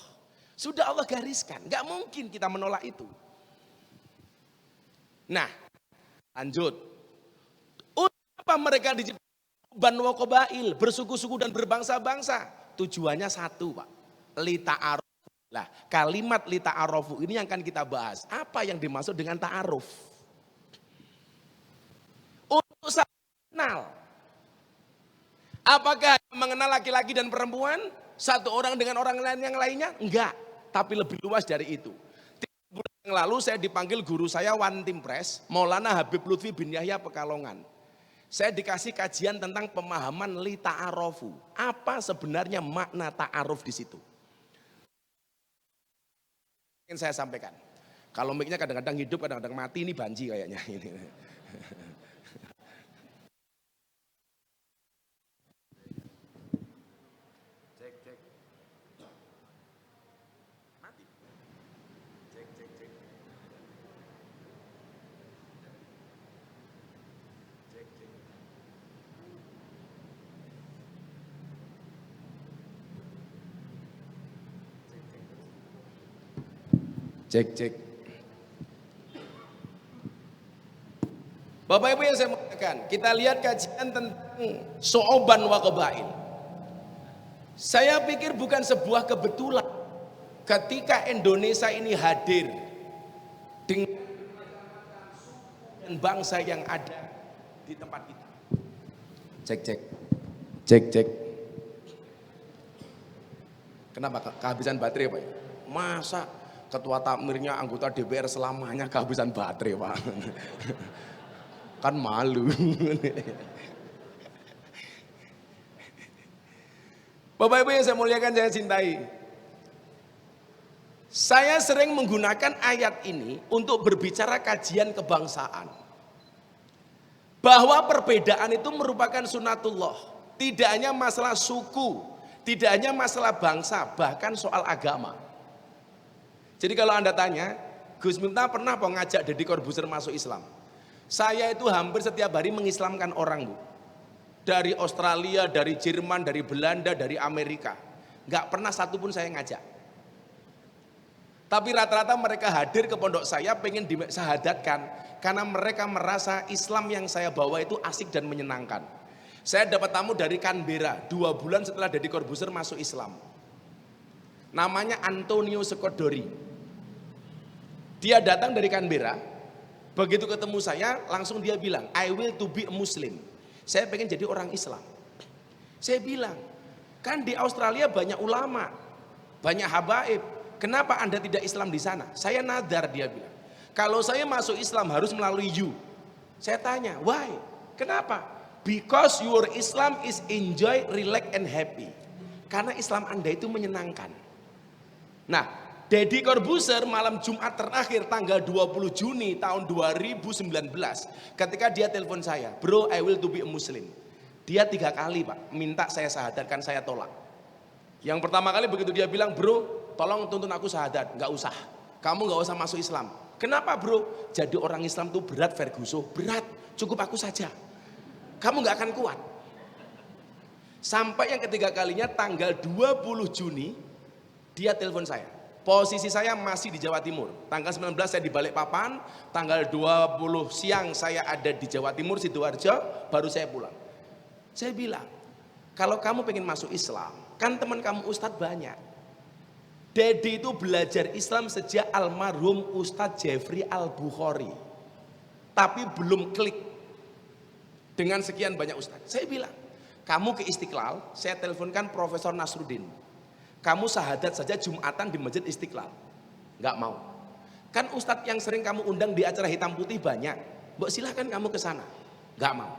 Sudah Allah gariskan, gak mungkin kita menolak itu. Nah, lanjut. Apa mereka diciptakan wa qabail, bersuku-suku dan berbangsa-bangsa? Tujuannya satu Pak, lita'aruf. Lah, kalimat lita'arufu ini yang akan kita bahas. Apa yang dimaksud dengan ta'aruf? Untuk saling kenal. Apakah mengenal laki-laki dan perempuan? Satu orang dengan orang lain yang lainnya? Enggak, tapi lebih luas dari itu. 3 bulan yang lalu saya dipanggil guru saya One Team Press, Maulana Habib Lutfi bin Yahya Pekalongan. Saya dikasih kajian tentang pemahaman li ta'arofu. Apa sebenarnya makna ta'aruf di situ? Ingin saya sampaikan. Kalau mic-nya kadang-kadang hidup, kadang-kadang mati, ini banji kayaknya. Cek. Bapak Ibu yang saya muliakan, kita lihat kajian tentang Syu'uban wa Qabail. Saya pikir bukan sebuah kebetulan ketika Indonesia ini hadir dengan bangsa yang ada di tempat kita. Cek. Kenapa kehabisan baterai Pak? Masa ketua takmirnya anggota DPR selamanya kehabisan baterai Pak? Kan malu. Bapak Ibu yang saya muliakan, saya cintai. Saya sering menggunakan ayat ini untuk berbicara kajian kebangsaan. Bahwa perbedaan itu merupakan sunatullah. Tidak hanya masalah suku, tidak hanya masalah bangsa, bahkan soal agama. Jadi kalau Anda tanya, Gus Miftah pernah ngajak Deddy Corbuzier masuk Islam? Saya itu hampir setiap hari mengislamkan orang, Bu. Dari Australia, dari Jerman, dari Belanda, dari Amerika. Nggak pernah satupun saya ngajak. Tapi rata-rata mereka hadir ke pondok saya pengen disahadatkan. Karena mereka merasa Islam yang saya bawa itu asik dan menyenangkan. Saya dapat tamu dari Canberra 2 bulan setelah Deddy Corbuzier masuk Islam. Namanya Antonio Sekodori. Dia datang dari Canberra. Begitu ketemu saya, langsung dia bilang, I will to be a Muslim. Saya pengen jadi orang Islam. Saya bilang, kan di Australia banyak ulama, banyak habaib. Kenapa Anda tidak Islam di sana? Saya nadar, dia bilang. Kalau saya masuk Islam harus melalui you. Saya tanya, why? Kenapa? Because your Islam is enjoy, relax, and happy. Karena Islam Anda itu menyenangkan. Nah, Deddy Corbuzier malam Jumat terakhir tanggal 20 Juni tahun 2019 ketika dia telepon saya, bro I will to be a Muslim. Dia 3 kali Pak minta saya sahadatkan, saya tolak. Yang pertama kali begitu dia bilang, bro tolong tuntun aku sahadat, nggak usah, kamu nggak usah masuk Islam. Kenapa bro? Jadi orang Islam tuh berat Ferguson, berat, cukup aku saja, kamu nggak akan kuat. Sampai yang ketiga kalinya tanggal 20 Juni dia telepon saya. Posisi saya masih di Jawa Timur. Tanggal 19 saya di Balikpapan, tanggal 20 siang saya ada di Jawa Timur, Sidoarjo, baru saya pulang. Saya bilang, kalau kamu pengen masuk Islam, kan teman kamu Ustadz banyak. Deddy itu belajar Islam sejak almarhum Ustadz Jeffrey Al-Bukhari. Tapi belum klik dengan sekian banyak Ustadz. Saya bilang, kamu ke Istiqlal, saya teleponkan Profesor Nasruddin. Kamu sahadat saja Jumatan di Masjid Istiqlal. Nggak mau. Kan Ustadz yang sering kamu undang di acara hitam putih banyak. Mbok silahkan kamu ke sana. Nggak mau.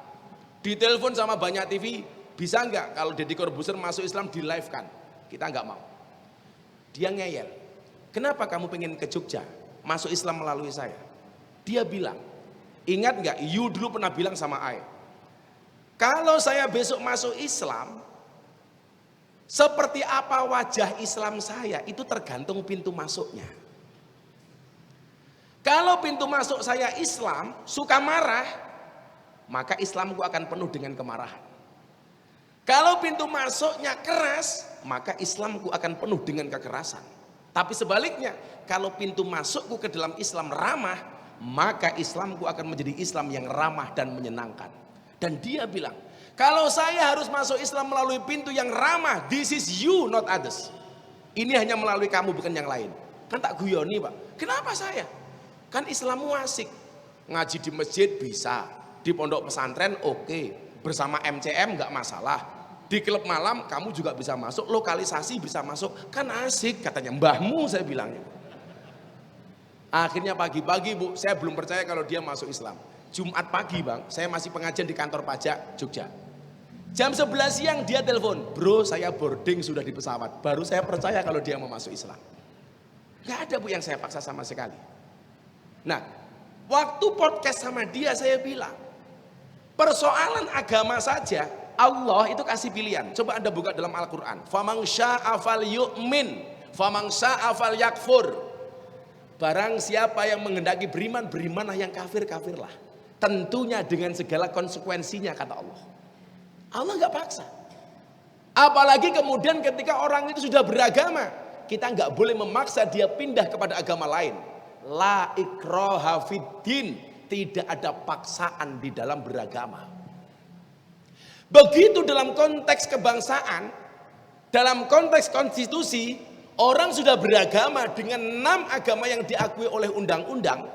Ditelepon sama banyak TV, bisa nggak kalau Deddy Corbuzier masuk Islam di live kan? Kita nggak mau. Dia ngeyel. Kenapa kamu pengen ke Jogja? Masuk Islam melalui saya. Dia bilang, ingat nggak? You dulu pernah bilang sama I, kalau saya besok masuk Islam, seperti apa wajah Islam saya itu tergantung pintu masuknya. Kalau pintu masuk saya Islam suka marah, maka Islamku akan penuh dengan kemarahan. Kalau pintu masuknya keras, maka Islamku akan penuh dengan kekerasan. Tapi sebaliknya, kalau pintu masukku ke dalam Islam ramah, maka Islamku akan menjadi Islam yang ramah dan menyenangkan. Dan dia bilang, kalau saya harus masuk Islam melalui pintu yang ramah, this is you not others. Ini hanya melalui kamu bukan yang lain. Kan tak guyoni Pak. Kenapa saya? Kan Islammu asik. Ngaji di masjid bisa, di pondok pesantren oke, bersama MCM nggak masalah. Di klub malam kamu juga bisa masuk, lokalisasi bisa masuk, kan asik katanya mbahmu, saya bilangnya. Akhirnya pagi-pagi Bu, saya belum percaya kalau dia masuk Islam. Jumat pagi Bang, saya masih pengajian di kantor pajak Jogja. Jam 11 siang dia telepon, bro saya boarding sudah di pesawat. Baru saya percaya kalau dia mau masuk Islam. Gak ada Bu yang saya paksa sama sekali. Nah, waktu podcast sama dia saya bilang, persoalan agama saja, Allah itu kasih pilihan. Coba Anda buka dalam Al-Quran. Faman syaa'a falyu'min, faman syaa'a falyakfur. Barang siapa yang menghendaki beriman, berimanlah, yang kafir, kafirlah. Tentunya dengan segala konsekuensinya, kata Allah. Allah nggak paksa. Apalagi kemudian ketika orang itu sudah beragama, kita nggak boleh memaksa dia pindah kepada agama lain. La ikraha fiddin, tidak ada paksaan di dalam beragama. Begitu dalam konteks kebangsaan, dalam konteks konstitusi, orang sudah beragama dengan 6 agama yang diakui oleh undang-undang.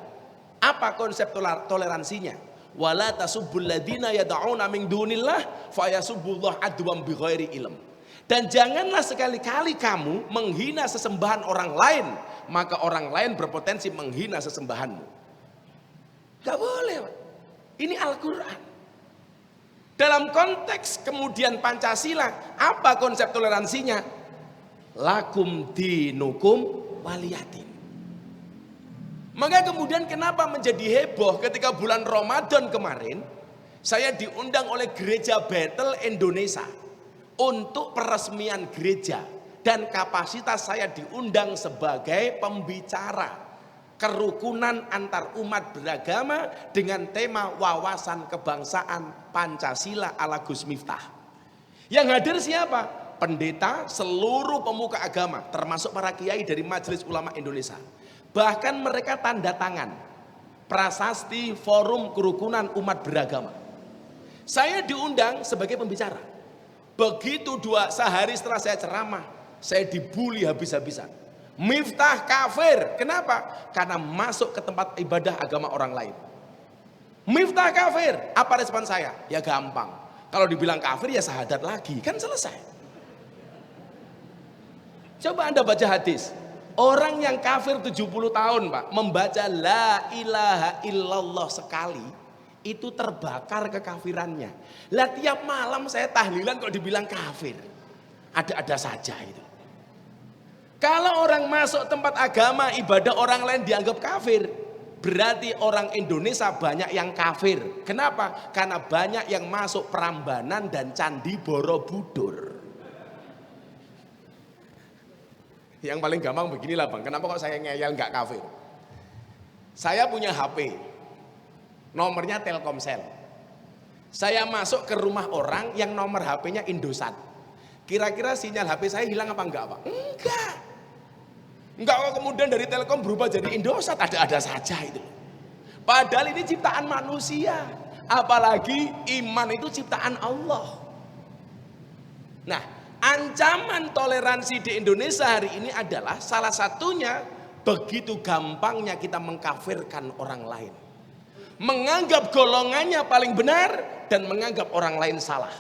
Apa konsep toleransinya? Wala tasubbul ladzina yad'una min dunillah fayasubbullah adwam bighairi ilm. Dan janganlah sekali-kali kamu menghina sesembahan orang lain, maka orang lain berpotensi menghina sesembahanmu. Gak boleh, Pak. Ini Al-Quran. Dalam konteks kemudian Pancasila, apa konsep toleransinya? Lakum dinukum waliyatin. Maka kemudian kenapa menjadi heboh ketika bulan Ramadan kemarin, saya diundang oleh Gereja Bethel Indonesia untuk peresmian gereja, dan kapasitas saya diundang sebagai pembicara kerukunan antar umat beragama dengan tema wawasan kebangsaan Pancasila ala Gus Miftah. Yang hadir siapa? Pendeta, seluruh pemuka agama, termasuk para kiai dari Majelis Ulama Indonesia. Bahkan mereka tanda tangan prasasti Forum Kerukunan Umat Beragama. Saya diundang sebagai pembicara. Begitu sehari setelah saya ceramah, saya dibully habis-habisan. Miftah kafir. Kenapa? Karena masuk ke tempat ibadah agama orang lain. Miftah kafir. Apa respon saya? Ya gampang. Kalau dibilang kafir ya syahadat lagi, kan selesai. Coba Anda baca hadis. Orang yang kafir 70 tahun Pak, membaca la ilaha illallah sekali, itu terbakar kekafirannya. Lah tiap malam saya tahlilan kok dibilang kafir. Ada-ada saja itu. Kalau orang masuk tempat agama, ibadah orang lain dianggap kafir, berarti orang Indonesia banyak yang kafir. Kenapa? Karena banyak yang masuk Prambanan dan Candi Borobudur. Yang paling gampang beginilah Bang, kenapa kok saya ngeyel nggak kafir? Saya punya HP, nomornya Telkomsel. Saya masuk ke rumah orang yang nomor HP-nya Indosat. Kira-kira sinyal HP saya hilang apa enggak Pak? Enggak. Enggak kok kemudian dari Telkom berubah jadi Indosat, ada-ada saja itu. Padahal ini ciptaan manusia, apalagi iman itu ciptaan Allah. Nah, ancaman toleransi di Indonesia hari ini adalah salah satunya begitu gampangnya kita mengkafirkan orang lain. Menganggap golongannya paling benar dan menganggap orang lain salah.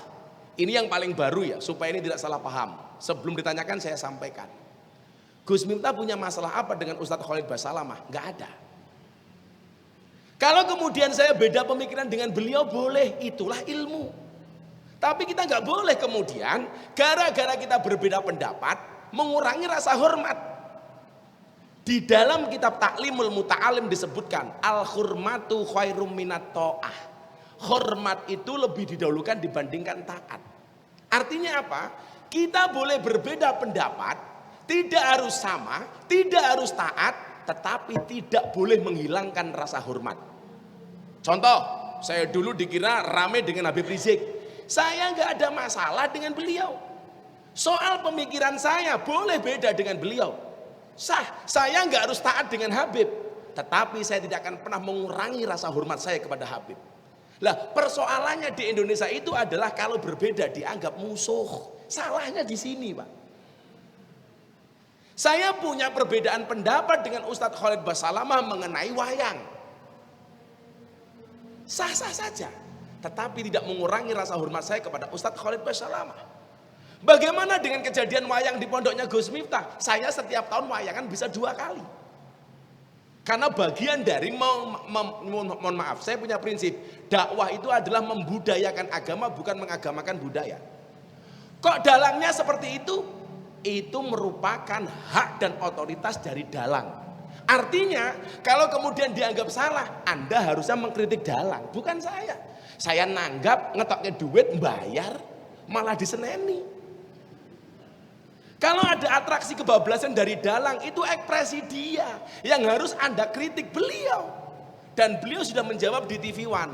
Ini yang paling baru ya, supaya ini tidak salah paham. Sebelum ditanyakan saya sampaikan. Gus Miftah punya masalah apa dengan Ustadz Khalid Basalamah? Gak ada. Kalau kemudian saya beda pemikiran dengan beliau, boleh, itulah ilmu. Tapi kita nggak boleh kemudian gara-gara kita berbeda pendapat mengurangi rasa hormat. Di dalam kitab Ta'limul Muta'alim disebutkan al-hurmatu khairum minat ta'ah. Hormat itu lebih didahulukan dibandingkan taat. Artinya apa? Kita boleh berbeda pendapat, tidak harus sama, tidak harus taat, tetapi tidak boleh menghilangkan rasa hormat. Contoh, saya dulu dikira rame dengan Habib Rizik. Saya nggak ada masalah dengan beliau. Soal pemikiran saya boleh beda dengan beliau. Sah, saya nggak harus taat dengan Habib. Tetapi saya tidak akan pernah mengurangi rasa hormat saya kepada Habib. Lah persoalannya di Indonesia itu adalah kalau berbeda dianggap musuh. Salahnya di sini Pak. Saya punya perbedaan pendapat dengan Ustadz Khalid Basalamah mengenai wayang. Sah-sah saja. Tetapi tidak mengurangi rasa hormat saya kepada Ustadz Khalid Basalamah. Bagaimana dengan kejadian wayang di pondoknya Gus Miftah? Saya setiap tahun wayangan bisa 2 kali. Karena bagian dari, mohon maaf, saya punya prinsip, dakwah itu adalah membudayakan agama, bukan mengagamakan budaya. Kok dalangnya seperti itu? Itu merupakan hak dan otoritas dari dalang. Artinya, kalau kemudian dianggap salah, Anda harusnya mengkritik dalang, bukan saya. Saya nanggap, ngetoknya duit, bayar, malah diseneni. Kalau ada atraksi kebablasan dari dalang, itu ekspresi dia yang harus Anda kritik beliau. Dan beliau sudah menjawab di TV One.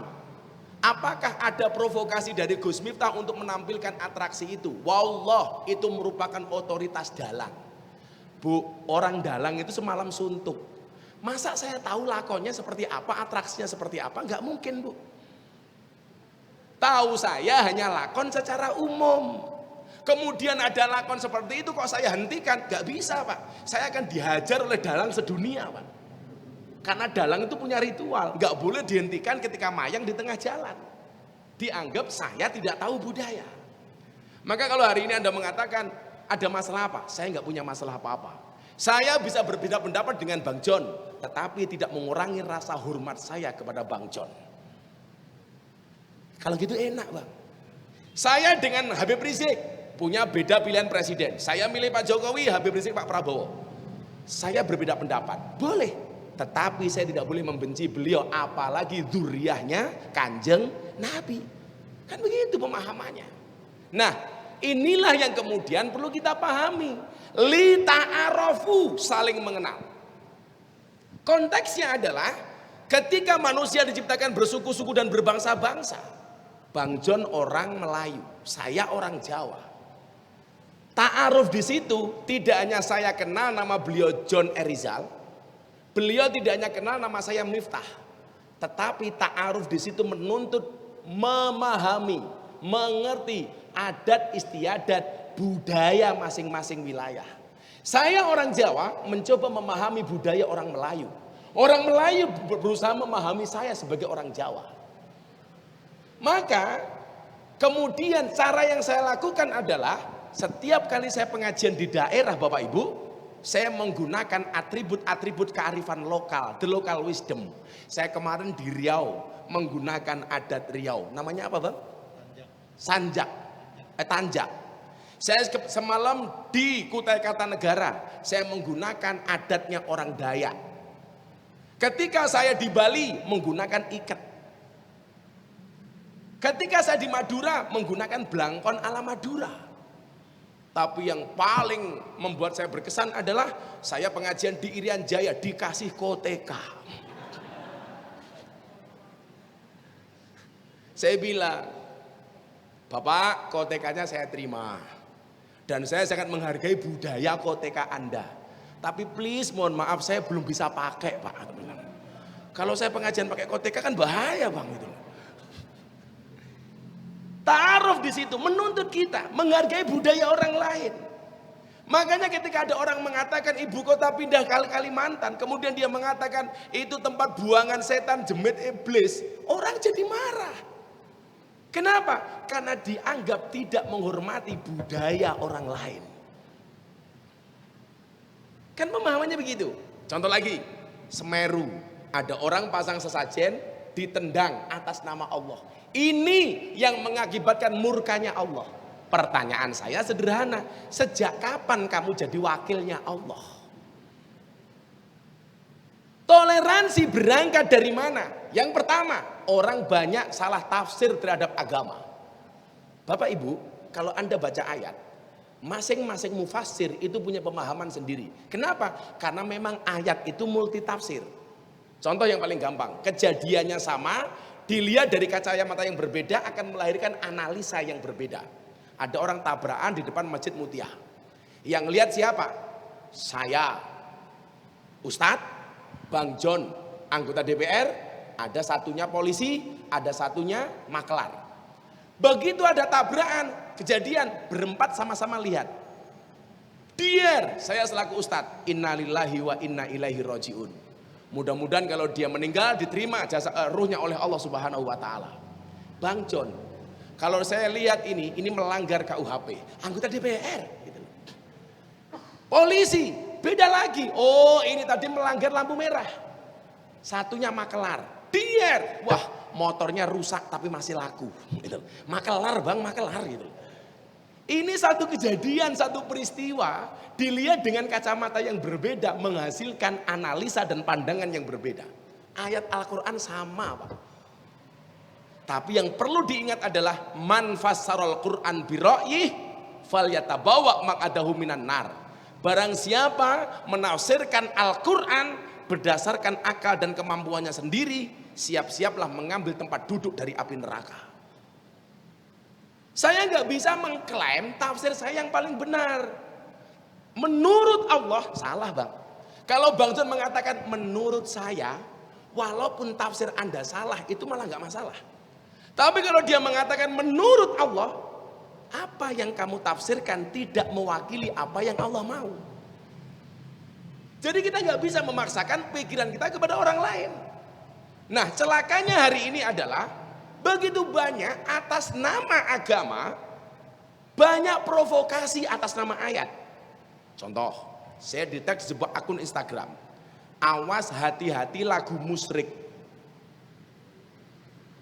Apakah ada provokasi dari Gus Miftah untuk menampilkan atraksi itu? Wallah, itu merupakan otoritas dalang. Bu, orang dalang itu semalam suntuk. Masa saya tahu lakonnya seperti apa, atraksinya seperti apa? Enggak mungkin, Bu. Tahu saya hanya lakon secara umum. Kemudian ada lakon seperti itu kok saya hentikan? Gak bisa, Pak. Saya akan dihajar oleh dalang sedunia, Pak. Karena dalang itu punya ritual, gak boleh dihentikan ketika mayang di tengah jalan. Dianggap saya tidak tahu budaya. Maka kalau hari ini Anda mengatakan ada masalah apa? Saya gak punya masalah apa-apa. Saya bisa berbeda pendapat dengan Bang John, tetapi tidak mengurangi rasa hormat saya kepada Bang John. Kalau gitu enak, Bang. Saya dengan Habib Rizik punya beda pilihan presiden. Saya milih Pak Jokowi, Habib Rizik Pak Prabowo. Saya berbeda pendapat, boleh. Tetapi saya tidak boleh membenci beliau, apalagi dzurriyyahnya Kanjeng Nabi. Kan begitu pemahamannya. Nah, inilah yang kemudian perlu kita pahami. Li ta'arofu, saling mengenal. Konteksnya adalah ketika manusia diciptakan bersuku-suku dan berbangsa-bangsa. Bang John orang Melayu, saya orang Jawa. Ta'aruf di situ tidak hanya saya kenal nama beliau John Erizal, beliau tidak hanya kenal nama saya Miftah, tetapi ta'aruf di situ menuntut memahami, mengerti adat istiadat budaya masing-masing wilayah. Saya orang Jawa mencoba memahami budaya orang Melayu. Orang Melayu berusaha memahami saya sebagai orang Jawa. Maka kemudian cara yang saya lakukan adalah setiap kali saya pengajian di daerah Bapak Ibu, saya menggunakan atribut-atribut kearifan lokal, the local wisdom. Saya kemarin di Riau menggunakan adat Riau. Namanya apa, Bang? Tanjak. Saya semalam di Kutai Kartanegara, saya menggunakan adatnya orang Dayak. Ketika saya di Bali menggunakan iket. Ketika saya di Madura menggunakan blangkon ala Madura. Tapi yang paling membuat saya berkesan adalah saya pengajian di Irian Jaya dikasih koteka. Saya bilang, Bapak, kotekanya saya terima. Dan saya sangat menghargai budaya koteka Anda. Tapi please mohon maaf saya belum bisa pakai, Pak. Kalau saya pengajian pakai koteka kan bahaya, Bang, itu. Ta'aruf di situ menuntut kita menghargai budaya orang lain. Makanya ketika ada orang mengatakan ibu kota pindah ke Kalimantan, kemudian dia mengatakan itu tempat buangan setan, jemit iblis, orang jadi marah. Kenapa? Karena dianggap tidak menghormati budaya orang lain. Kan pemahamannya begitu. Contoh lagi, Semeru, ada orang pasang sesajen ditendang atas nama Allah. Ini yang mengakibatkan murkanya Allah. Pertanyaan saya sederhana, sejak kapan kamu jadi wakilnya Allah? Toleransi berangkat dari mana? Yang pertama, orang banyak salah tafsir terhadap agama. Bapak Ibu, kalau Anda baca ayat, masing-masing mufassir itu punya pemahaman sendiri. Kenapa? Karena memang ayat itu multi tafsir. Contoh yang paling gampang, kejadiannya sama, dilihat dari kacamata yang berbeda akan melahirkan analisa yang berbeda. Ada orang tabrakan di depan Masjid Mutia. Yang lihat siapa? Saya, Ustadz, Bang John, anggota DPR, ada satunya polisi, ada satunya maklar. Begitu ada tabrakan, kejadian, berempat sama-sama lihat. Dier, saya selaku Ustadz, innalillahi wa inna ilaihi roji'un. Mudah-mudahan kalau dia meninggal diterima jasa ruhnya oleh Allah Subhanahu wa taala. Bang John, Kalau saya lihat ini melanggar KUHP. Anggota DPR. Gitu. Polisi, beda lagi. Oh ini tadi melanggar lampu merah. Satunya makelar. Dier, wah motornya rusak tapi masih laku. Gitu. Makelar bang, makelar gitu. Ini satu kejadian, satu peristiwa dilihat dengan kacamata yang berbeda menghasilkan analisa dan pandangan yang berbeda. Ayat Al-Quran sama Pak. Tapi yang perlu diingat adalah man fassarul Quran bira'yih falyatabawa maq'adahu minan nar. Barang siapa menafsirkan Al-Quran berdasarkan akal dan kemampuannya sendiri, siap-siaplah mengambil tempat duduk dari api neraka. Saya nggak bisa mengklaim tafsir saya yang paling benar. Menurut Allah salah bang. Kalau Bang John mengatakan menurut saya, walaupun tafsir Anda salah itu malah nggak masalah. Tapi kalau dia mengatakan menurut Allah, apa yang kamu tafsirkan tidak mewakili apa yang Allah mau. Jadi kita nggak bisa memaksakan pikiran kita kepada orang lain. Nah celakanya hari ini adalah begitu banyak atas nama agama, banyak provokasi atas nama ayat. Contoh, saya di-tag sebuah akun Instagram. Awas hati-hati lagu musyrik.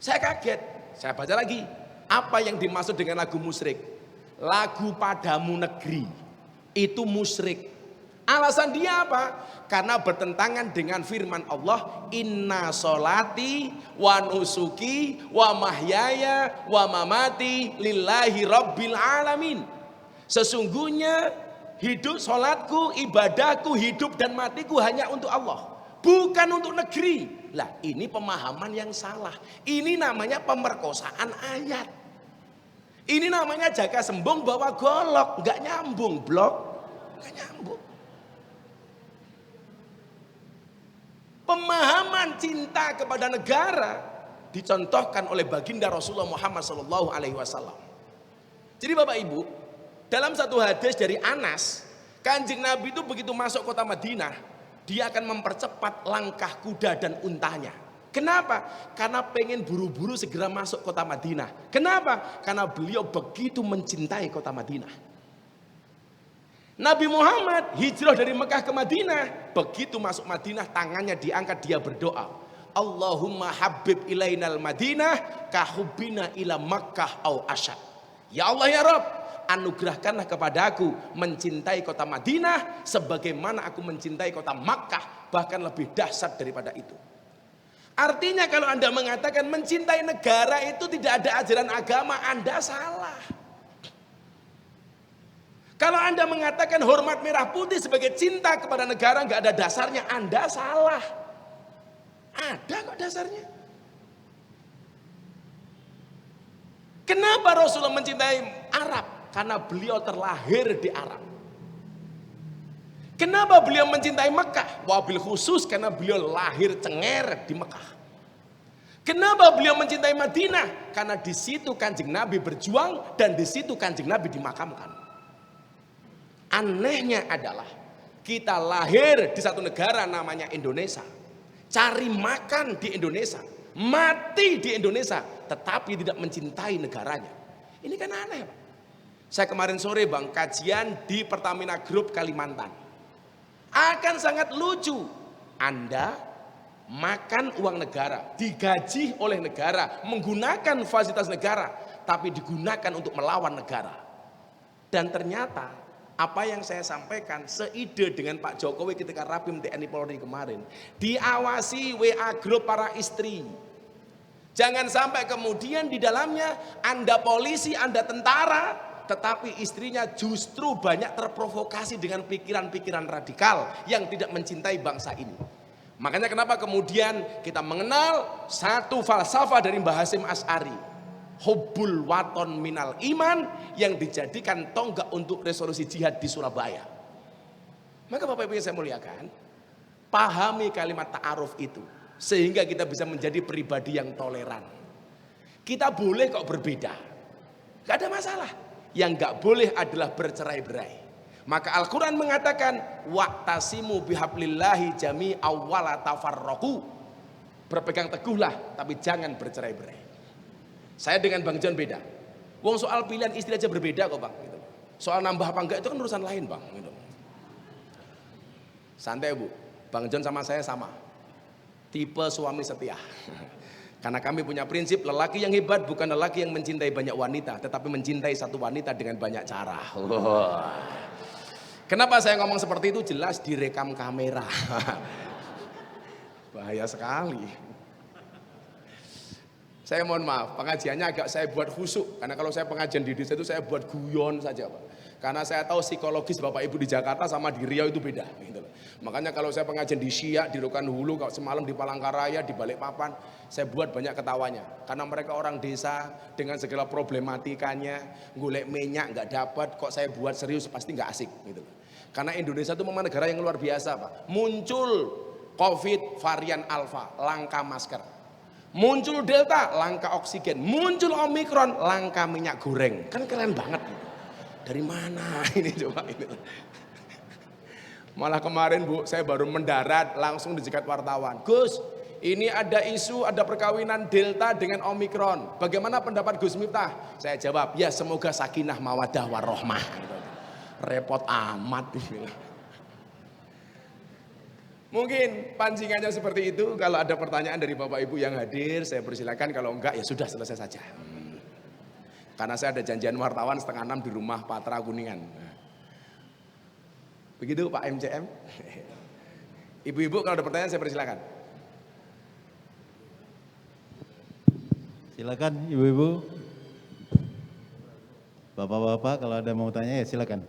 Saya kaget. Saya baca lagi, apa yang dimaksud dengan lagu musyrik? Lagu Padamu Negeri, itu musyrik. Alasan dia apa? Karena bertentangan dengan firman Allah, inna solati wa nusuki wa mahyaya wa mamati lillahi rabbil alamin. Sesungguhnya hidup solatku, ibadahku, hidup dan matiku hanya untuk Allah. Bukan untuk negeri. Lah ini pemahaman yang salah. Ini namanya pemerkosaan ayat. Ini namanya jaga sembung bawa golok. Gak nyambung blok. Gak nyambung. Pemahaman cinta kepada negara dicontohkan oleh baginda Rasulullah Muhammad SAW. Jadi Bapak Ibu, dalam satu hadis dari Anas, Kanjeng Nabi itu begitu masuk kota Madinah, dia akan mempercepat langkah kuda dan untanya. Kenapa? Karena pengen buru-buru segera masuk kota Madinah. Kenapa? Karena beliau begitu mencintai kota Madinah. Nabi Muhammad hijrah dari Mekah ke Madinah. Begitu masuk Madinah tangannya diangkat, dia berdoa. Allahumma habib ilainal Madinah kahubina ila Makkah au asyad. Ya Allah ya Rabb, anugerahkanlah kepada aku mencintai kota Madinah sebagaimana aku mencintai kota Makkah, bahkan lebih dahsyat daripada itu. Artinya kalau Anda mengatakan mencintai negara itu tidak ada ajaran agama, Anda salah. Kalau Anda mengatakan hormat merah putih sebagai cinta kepada negara nggak ada dasarnya, Anda salah. Ada kok dasarnya. Kenapa Rasulullah mencintai Arab? Karena beliau terlahir di Arab. Kenapa beliau mencintai Mekah? Wabil khusus karena beliau lahir cenger di Mekah. Kenapa beliau mencintai Madinah? Karena di situ Kanjeng Nabi berjuang dan di situ Kanjeng Nabi dimakamkan. Anehnya adalah kita lahir di satu negara namanya Indonesia, cari makan di Indonesia, mati di Indonesia, tetapi tidak mencintai negaranya. Ini kan aneh Pak. Saya kemarin sore Bang kajian di Pertamina Group Kalimantan. Akan sangat lucu, Anda makan uang negara, digaji oleh negara, menggunakan fasilitas negara, tapi digunakan untuk melawan negara. Dan ternyata apa yang saya sampaikan seide dengan Pak Jokowi ketika Rapim TNI Polri kemarin. Diawasi WA grup para istri. Jangan sampai kemudian di dalamnya Anda polisi, Anda tentara, tetapi istrinya justru banyak terprovokasi dengan pikiran-pikiran radikal yang tidak mencintai bangsa ini. Makanya kenapa kemudian kita mengenal satu falsafah dari Mbah Hasyim Asy'ari. Hubbul waton minal iman yang dijadikan tonggak untuk resolusi jihad di Surabaya. Maka Bapak Ibu yang saya muliakan, pahami kalimat ta'aruf itu sehingga kita bisa menjadi pribadi yang toleran. Kita boleh kok berbeda, gak ada masalah. Yang gak boleh adalah bercerai-berai. Maka Al-Quran mengatakan wa'tasimu bihablillahi jami'aw wala tafarraqu. Berpegang teguhlah tapi jangan bercerai-berai. Saya dengan Bang John beda. Wong soal pilihan istri aja berbeda kok bang. Gitu. Soal nambah apa enggak itu kan urusan lain bang. Gitu. Santai bu, Bang John sama saya sama. Tipe suami setia. Karena kami punya prinsip lelaki yang hebat bukan lelaki yang mencintai banyak wanita, tetapi mencintai satu wanita dengan banyak cara. Kenapa saya ngomong seperti itu? Jelas direkam kamera. Bahaya sekali. Saya mohon maaf, pengajiannya agak saya buat khusyuk. Karena kalau saya pengajian di desa itu saya buat guyon saja Pak. Karena saya tahu psikologis Bapak Ibu di Jakarta sama di Riau itu beda. Gitu. Makanya kalau saya pengajian di Siak, di Rokan Hulu, kalau semalam di Palangkaraya, di Balikpapan, saya buat banyak ketawanya. Karena mereka orang desa dengan segala problematikanya, golek minyak nggak dapat, kok saya buat serius pasti nggak asik. Gitu. Karena Indonesia itu memang negara yang luar biasa Pak. Muncul COVID varian Alpha, langka masker. Muncul Delta, langka oksigen. Muncul Omikron, langka minyak goreng. Kan keren banget. Dari mana ini coba ini. Malah kemarin Bu, saya baru mendarat langsung dicegat wartawan. Gus, ini ada isu, ada perkawinan Delta dengan Omikron. Bagaimana pendapat Gus Miftah? Saya jawab, ya semoga sakinah mawadah warohmah. Repot amat. Mungkin pancingannya seperti itu. Kalau ada pertanyaan dari Bapak Ibu yang hadir, saya persilakan. Kalau enggak ya sudah selesai saja. Karena saya ada janjian wartawan 5:30 di rumah Patra Kuningan. Begitu Pak MCM. Ibu-ibu kalau ada pertanyaan saya persilakan. Silakan ibu-ibu. Bapak-bapak kalau ada mau tanya ya silakan.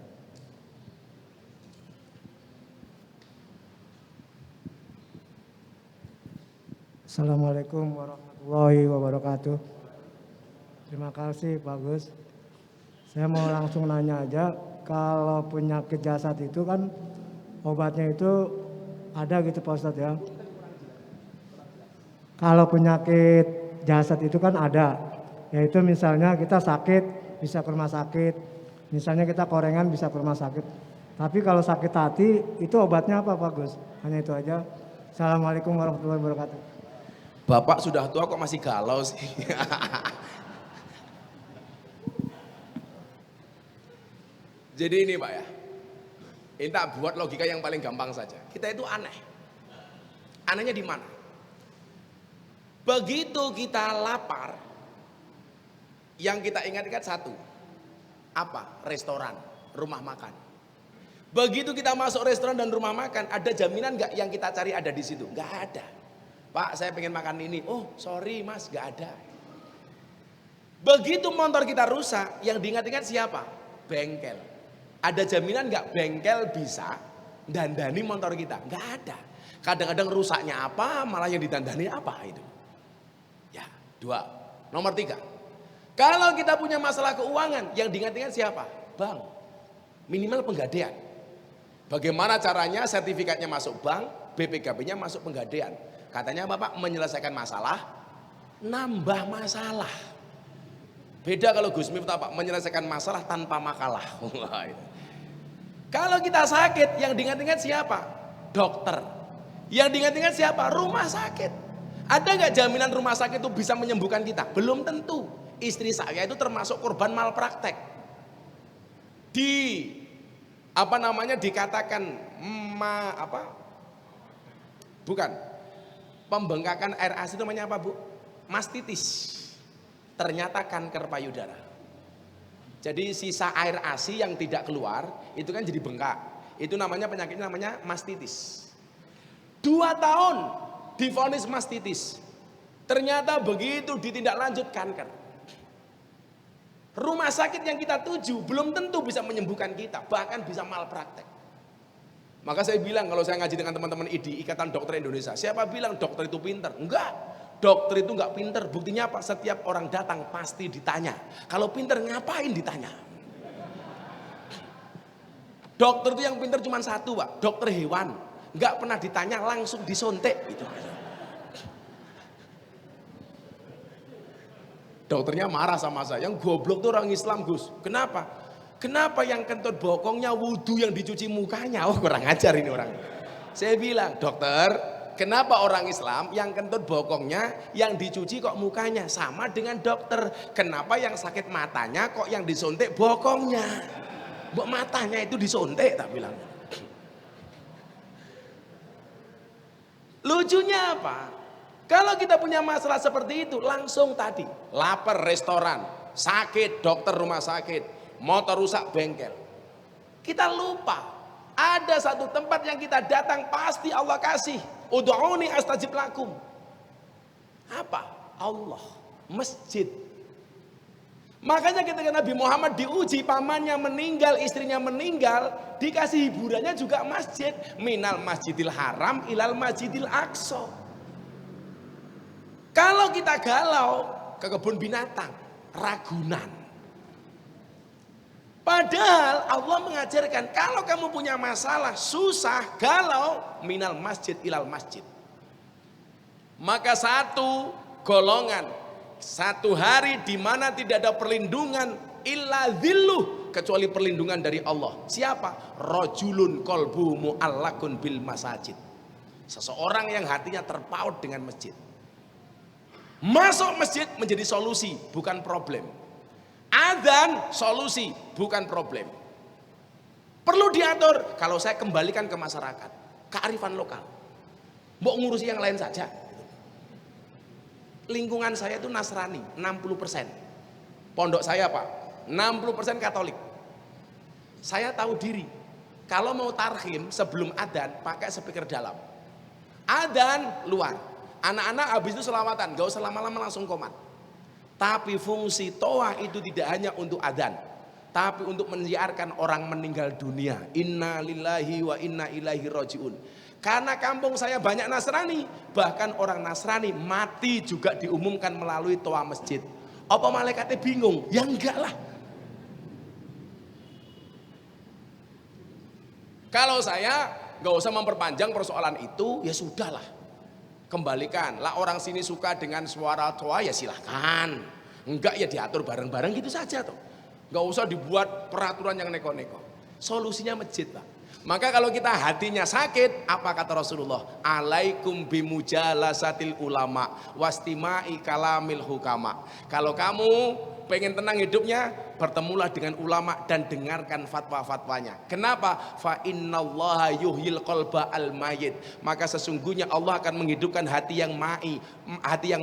Assalamualaikum warahmatullahi wabarakatuh. Terima kasih Pak Gus. Saya mau langsung nanya aja, kalau penyakit jasad itu kan obatnya itu ada gitu Pak Ustadz ya. Kalau penyakit jasad itu kan ada, yaitu misalnya kita sakit bisa ke rumah sakit, misalnya kita korengan bisa ke rumah sakit. Tapi kalau sakit hati itu obatnya apa Pak Gus? Hanya itu aja. Assalamualaikum warahmatullahi wabarakatuh. Bapak sudah tua kok masih galau sih. Jadi ini Pak ya, kita buat logika yang paling gampang saja. Kita itu aneh. Anehnya di mana? Begitu kita lapar, yang kita ingat-ingat satu. Apa? Restoran, rumah makan. Begitu kita masuk restoran dan rumah makan, ada jaminan nggak yang kita cari ada di situ? Nggak ada. Pak, saya pengen makan ini. Oh, sorry Mas, nggak ada. Begitu motor kita rusak, yang diingat-ingat siapa? Bengkel. Ada jaminan nggak bengkel bisa dandani motor kita? Nggak ada. Kadang-kadang rusaknya apa, malah yang didandani apa itu. Ya, 2. Nomor 3. Kalau kita punya masalah keuangan, yang diingat-ingat siapa? Bank. Minimal penggadean. Bagaimana caranya sertifikatnya masuk bank, BPKB-nya masuk penggadean. Katanya Bapak menyelesaikan masalah, nambah masalah. Beda kalau Gus Miftah Pak, menyelesaikan masalah tanpa makalah. Kalau kita sakit, yang diingat-ingat siapa? Dokter. Yang diingat-ingat siapa? Rumah sakit. Ada nggak jaminan rumah sakit itu bisa menyembuhkan kita? Belum tentu. Istri saya itu termasuk korban malpraktek. Dikatakan bukan. Pembengkakan air asi itu namanya apa Bu? Mastitis. Ternyata kanker payudara. Jadi sisa air asi yang tidak keluar itu kan jadi bengkak. Itu namanya penyakitnya namanya mastitis. 2 tahun divonis mastitis. Ternyata begitu ditindaklanjut kanker. Rumah sakit yang kita tuju belum tentu bisa menyembuhkan kita, bahkan bisa malpraktek. Maka saya bilang kalau saya ngaji dengan teman-teman IDI, Ikatan Dokter Indonesia, siapa bilang dokter itu pinter? Enggak, dokter itu enggak pinter. Buktinya apa? Setiap orang datang pasti ditanya. Kalau pinter ngapain ditanya? Dokter itu yang pinter cuma satu Pak, dokter hewan. Enggak pernah ditanya, langsung disontek. Gitu. Dokternya marah sama saya, yang goblok tuh orang Islam Gus. Kenapa? Kenapa yang kentut bokongnya wudhu yang dicuci mukanya? Oh kurang ajar ini orang. Saya bilang, dokter, Kenapa orang Islam yang kentut bokongnya, yang dicuci kok mukanya? Sama dengan dokter. Kenapa yang sakit matanya kok yang disuntik bokongnya? Mbok matanya itu disuntik tak bilang. Lucunya apa? Kalau kita punya masalah seperti itu, langsung tadi lapar restoran, sakit dokter rumah sakit, motor rusak bengkel. Kita lupa ada satu tempat yang kita datang pasti Allah kasih. Ud'uni astajib lakum. Apa? Allah, masjid. Makanya ketika Nabi Muhammad diuji, pamannya meninggal, istrinya meninggal, dikasih hiburannya juga masjid. Minal masjidil haram ilal masjidil aqsa. Kalau kita galau ke kebun binatang, Ragunan. Padahal Allah mengajarkan kalau kamu punya masalah, susah, galau, minal masjid ilal masjid. Maka satu golongan, satu hari di mana tidak ada perlindungan illa dhilluh, kecuali perlindungan dari Allah. Siapa? Rajulun qalbuhu mu'allakun bil masajid. Seseorang yang hatinya terpaut dengan masjid. Masuk masjid menjadi solusi, bukan problem. Adzan solusi, bukan problem. Perlu diatur. Kalau saya kembalikan ke masyarakat, kearifan lokal. Mbok ngurusi yang lain saja. Lingkungan saya itu Nasrani, 60%. Pondok saya Pak, 60% Katolik. Saya tahu diri. Kalau mau tarhim sebelum adzan pakai speaker dalam. Adzan luar. Anak-anak habis itu selawatan, gak usah lama-lama langsung komat. Tapi fungsi toah itu tidak hanya untuk adzan, tapi untuk menyiarkan orang meninggal dunia. Inna lillahi wa inna ilaihi rajiun. Karena kampung saya banyak Nasrani, bahkan orang Nasrani mati juga diumumkan melalui toah masjid. Apa malaikatnya bingung? Ya enggak lah. Kalau saya nggak usah memperpanjang persoalan itu, ya sudahlah. Kembalikan, lah orang sini suka dengan suara toa ya silahkan. Enggak ya diatur bareng-bareng gitu saja tuh. Enggak usah dibuat peraturan yang neko-neko. Solusinya masjid Pak. Maka kalau kita hatinya sakit, apa kata Rasulullah? Alaikum bimujalasatil ulama wastimai kalamil hukama. Kalau kamu pengen tenang hidupnya, bertemulah dengan ulama dan dengarkan fatwa-fatwanya. Kenapa? Fa innallaha yuhyil qalba al mayyit. Maka sesungguhnya Allah akan menghidupkan hati yang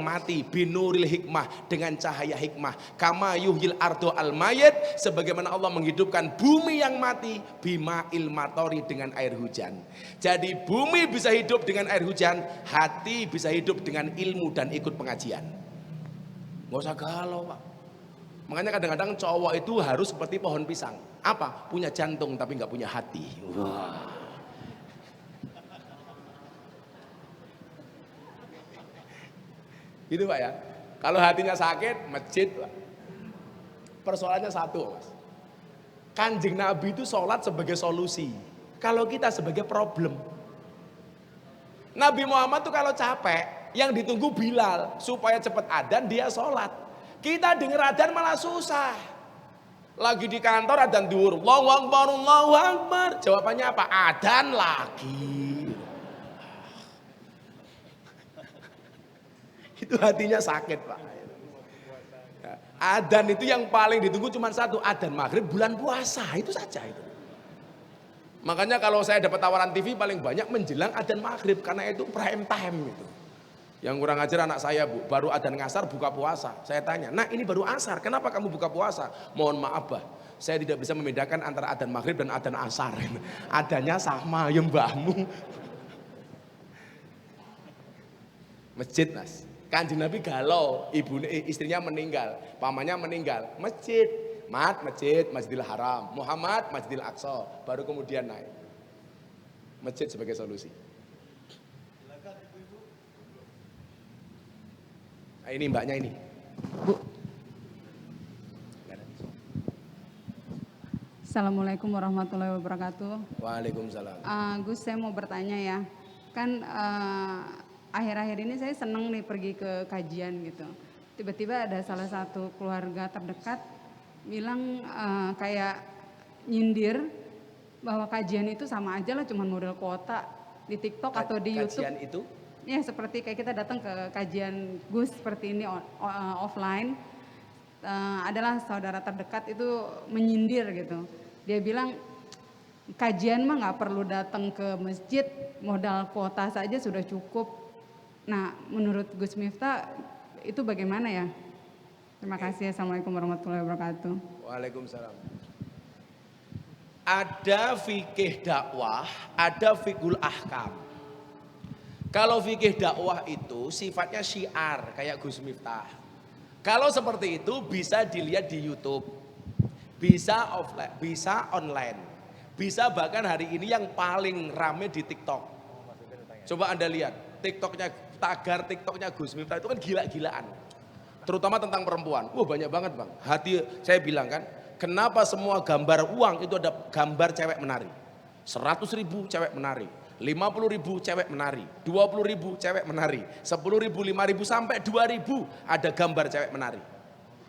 mati binuril hikmah, dengan cahaya hikmah. Kama yuhyil ardo al mayyit, sebagaimana Allah menghidupkan bumi yang mati bima'il matori, dengan air hujan. Jadi bumi bisa hidup dengan air hujan, hati bisa hidup dengan ilmu dan ikut pengajian. Nggak usah galau Pak. Makanya kadang-kadang cowok itu harus seperti pohon pisang. Apa? Punya jantung tapi nggak punya hati. Wah. Gitu Pak ya. Kalau hatinya sakit, masjid Pak. Persoalannya satu Mas. Kanjeng Nabi itu sholat sebagai solusi. Kalau kita sebagai problem. Nabi Muhammad tuh kalau capek, yang ditunggu Bilal supaya cepat adzan dia sholat. Kita dengar adzan malah susah. Lagi di kantor adzan duhur, Allahu Akbar, Allahu Akbar. Jawabannya apa? Adzan lagi. Itu hatinya sakit Pak. Adzan itu yang paling ditunggu cuma satu, adzan maghrib bulan puasa, itu saja itu. Makanya kalau saya dapat tawaran TV paling banyak menjelang adzan maghrib, karena itu prime time itu. Yang kurang ajar anak saya Bu, baru adzan ngasar buka puasa. Saya tanya, nah ini baru asar, kenapa kamu buka puasa? Mohon maaf Bah, saya tidak bisa membedakan antara adzan maghrib dan adzan asar. Adanya sama, ya mbahmu. Masjid Mas, Kanjeng Nabi galau, istrinya meninggal, pamannya meninggal, masjid. Masjid, Masjidil Haram, Muhammad, Masjidil Aqsa, baru kemudian naik. Masjid sebagai solusi. Nah, ini mbaknya ini. Bu. Assalamualaikum warahmatullahi wabarakatuh. Waalaikumsalam. Gus, saya mau bertanya ya. Kan akhir-akhir ini saya seneng nih pergi ke kajian gitu. Tiba-tiba ada salah satu keluarga terdekat bilang kayak nyindir bahwa kajian itu sama aja lah, cuman model kuota di TikTok atau di YouTube. Kajian itu? ya seperti kayak kita datang ke kajian Gus seperti ini offline, adalah saudara terdekat itu menyindir gitu. Dia bilang kajian mah nggak perlu datang ke masjid, modal kuota saja sudah cukup. Nah, menurut Gus Miftah itu bagaimana ya? Terima kasih. Assalamualaikum warahmatullahi wabarakatuh. Waalaikumsalam. Ada fikih dakwah, ada fikul ahkam. Kalau fikih dakwah itu sifatnya syiar kayak Gus Miftah. Kalau seperti itu bisa dilihat di YouTube, bisa offline, bisa online, bisa bahkan hari ini yang paling rame di TikTok. Coba Anda lihat TikToknya, tagar TikToknya Gus Miftah itu kan gila-gilaan. Terutama tentang perempuan. Wah banyak banget bang. Hati saya bilang kan, kenapa semua gambar uang itu ada gambar cewek menari. 100.000 cewek menari. 50.000 cewek menari, 20.000 cewek menari, 10.000, 5.000 sampai 2.000 ada gambar cewek menari.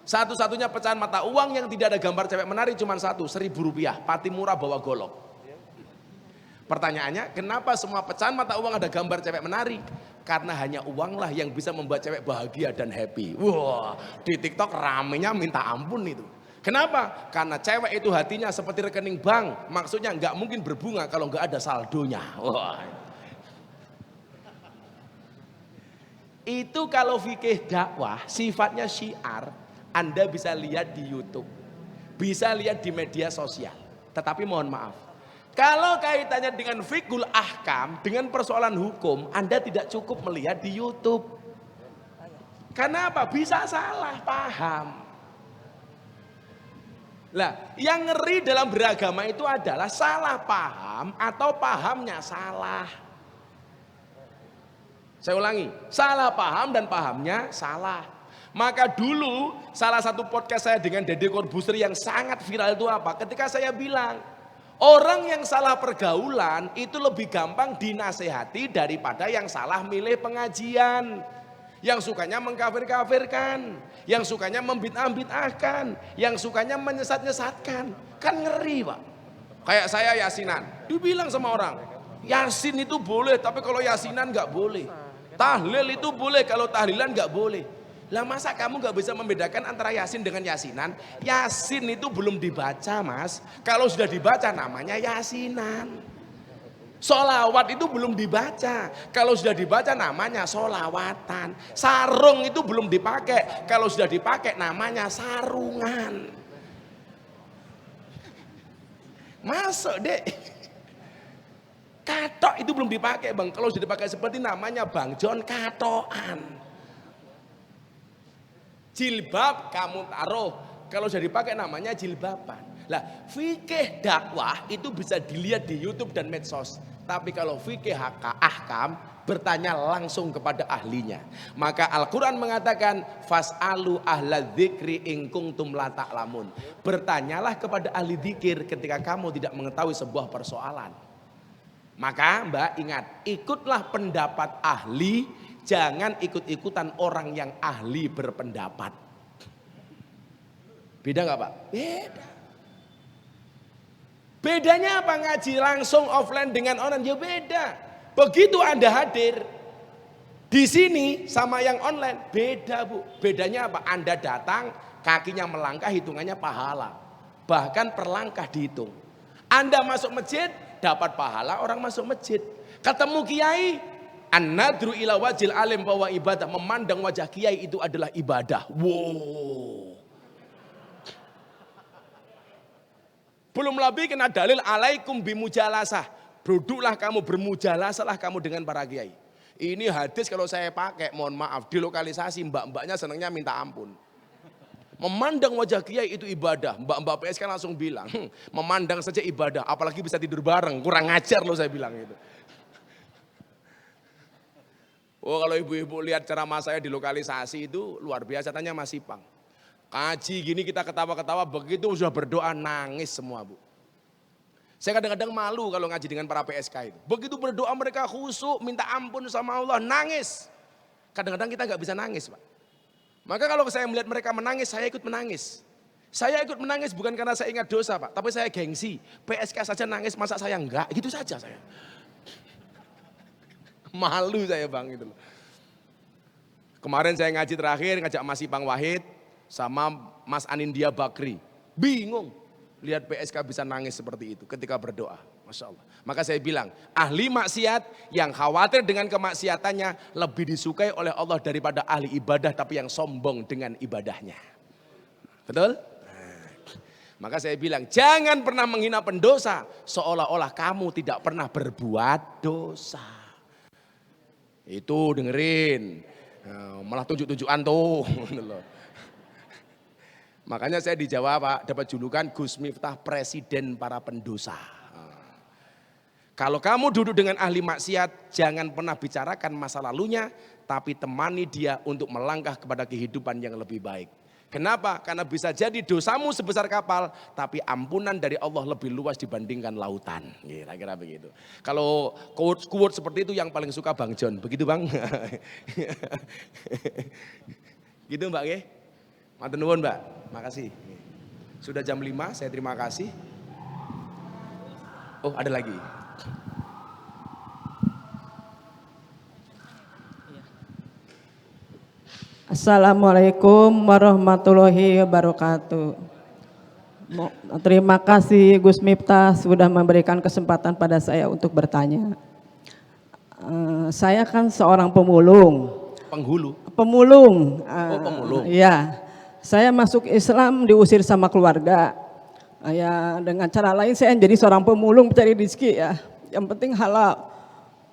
Satu-satunya pecahan mata uang yang tidak ada gambar cewek menari cuma satu, Rp1.000, Patimura bawa golok. Pertanyaannya, kenapa semua pecahan mata uang ada gambar cewek menari? Karena hanya uanglah yang bisa membuat cewek bahagia dan happy. Wah, di TikTok ramenya minta ampun itu. Kenapa? Karena cewek itu hatinya seperti rekening bank. Maksudnya nggak mungkin berbunga kalau nggak ada saldonya. Wah. Itu kalau fikih dakwah sifatnya syiar, Anda bisa lihat di YouTube. Bisa lihat di media sosial. Tetapi mohon maaf. Kalau kaitannya dengan fikul ahkam, dengan persoalan hukum, Anda tidak cukup melihat di YouTube. Kenapa? Bisa salah paham. Lah, yang ngeri dalam beragama itu adalah salah paham atau pahamnya salah. Saya ulangi, salah paham dan pahamnya salah. Maka dulu salah satu podcast saya dengan Deddy Corbuzier yang sangat viral itu apa? Ketika saya bilang, orang yang salah pergaulan itu lebih gampang dinasehati daripada yang salah milih pengajian. Yang sukanya mengkafir-kafirkan, yang sukanya membid'ah-bid'ahkan, yang sukanya menyesat-nyesatkan. Kan ngeri Pak. Kayak saya yasinan, dibilang sama orang, yasin itu boleh tapi kalau yasinan gak boleh. Tahlil itu boleh kalau tahlilan gak boleh. Lah masa kamu gak bisa membedakan antara yasin dengan yasinan? Yasin itu belum dibaca mas, kalau sudah dibaca namanya yasinan. Sholawat itu belum dibaca, kalau sudah dibaca namanya sholawatan. Sarung itu belum dipakai, kalau sudah dipakai namanya sarungan. Masuk dek. Katok itu belum dipakai bang, kalau sudah dipakai seperti namanya Bang John katoan. Jilbab kamu taruh, kalau sudah dipakai namanya jilbaban. Lah, fikih dakwah itu bisa dilihat di YouTube dan medsos. Tapi kalau fikih ahkam bertanya langsung kepada ahlinya. Maka Al-Quran mengatakan fas'alu ahla dzikri in kuntum la ta'lamun. Bertanyalah kepada ahli dzikir ketika kamu tidak mengetahui sebuah persoalan. Maka Mbak ingat, ikutlah pendapat ahli, jangan ikut-ikutan orang yang ahli berpendapat. Beda nggak Pak? Beda. Bedanya apa ngaji langsung offline dengan online? Ya beda. Begitu Anda hadir di sini sama yang online, beda Bu. Bedanya apa? Anda datang, kakinya melangkah, hitungannya pahala. Bahkan per langkah dihitung. Anda masuk masjid, dapat pahala orang masuk masjid. Ketemu kiai, an-nadru ila wajil alim bahwa ibadah. Memandang wajah kiai itu adalah ibadah. Wow. Belum lagi kena dalil alaikum bimujalasah. Duduklah kamu, bermujalasahlah kamu dengan para kiai. Ini hadis kalau saya pakai, mohon maaf, di lokalisasi mbak-mbaknya senangnya minta ampun. Memandang wajah kiai itu ibadah. Mbak-mbak PSK langsung bilang, memandang saja ibadah, apalagi bisa tidur bareng. Kurang ajar loh saya bilang itu. Oh kalau ibu-ibu lihat ceramah saya di lokalisasi itu luar biasa, tanya Mas Ipang. Kaji gini kita ketawa-ketawa, begitu sudah berdoa nangis semua Bu. Saya kadang-kadang malu kalau ngaji dengan para PSK itu. Begitu berdoa mereka khusyuk, minta ampun sama Allah, nangis. Kadang-kadang kita nggak bisa nangis Pak. Maka kalau saya melihat mereka menangis, saya ikut menangis. Saya ikut menangis bukan karena saya ingat dosa Pak, tapi saya gengsi. PSK saja nangis, masa saya enggak? Gitu saja saya. Malu saya bang gitu loh. Kemarin saya ngaji terakhir ngajak Mas Ipang Wahid sama Mas Anindya Bakri. Bingung lihat PSK bisa nangis seperti itu ketika berdoa. Masya Allah. Maka saya bilang ahli maksiat yang khawatir dengan kemaksiatannya lebih disukai oleh Allah daripada ahli ibadah tapi yang sombong dengan ibadahnya. Betul? Maka saya bilang jangan pernah menghina pendosa seolah-olah kamu tidak pernah berbuat dosa. Itu dengerin, malah tunjuk-tunjukan tuh. Makanya saya di Jawa Pak dapat julukan Gus Miftah Presiden para pendosa. Kalau kamu duduk dengan ahli maksiat jangan pernah bicarakan masa lalunya tapi temani dia untuk melangkah kepada kehidupan yang lebih baik. Kenapa? Karena bisa jadi dosamu sebesar kapal, tapi ampunan dari Allah lebih luas dibandingkan lautan. Kira-kira begitu. Kalau quote seperti itu yang paling suka Bang John, begitu Bang? Gitu Mbak ya? Matur nuwun Mbak, makasih. Sudah jam 5, saya terima kasih. Oh ada lagi. Assalamualaikum warahmatullahi wabarakatuh. Terima kasih Gus Miftah sudah memberikan kesempatan pada saya untuk bertanya. Saya kan seorang pemulung. Penghulu? Pemulung. Oh pemulung. Iya, saya masuk Islam diusir sama keluarga. Ya dengan cara lain saya jadi seorang pemulung pencari rezeki ya. Yang penting halal.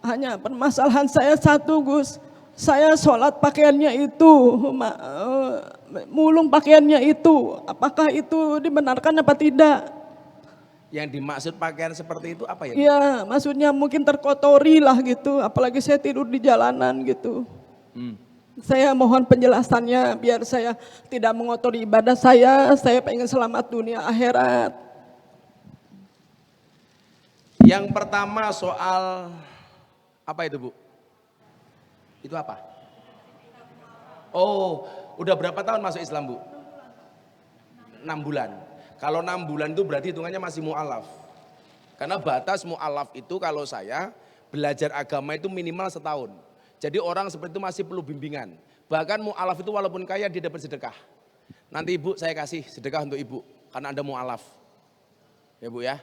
Hanya permasalahan saya satu Gus. Saya sholat pakaiannya itu, mulung pakaiannya itu, apakah itu dibenarkan apa tidak? Yang dimaksud pakaian seperti itu apa ya? Iya, maksudnya mungkin terkotori lah gitu, apalagi saya tidur di jalanan gitu. Saya mohon penjelasannya biar saya tidak mengotori ibadah saya pengen selamat dunia akhirat. Yang pertama soal, apa itu Bu? Itu apa? Oh, udah berapa tahun masuk Islam Bu? 6 bulan. Kalau 6 bulan itu berarti hitungannya masih mu'alaf. Karena batas mu'alaf itu kalau saya belajar agama itu minimal setahun. Jadi orang seperti itu masih perlu bimbingan. Bahkan mu'alaf itu walaupun kaya dia dapat sedekah. Nanti Ibu saya kasih sedekah untuk Ibu karena Anda mu'alaf. Ya Bu ya.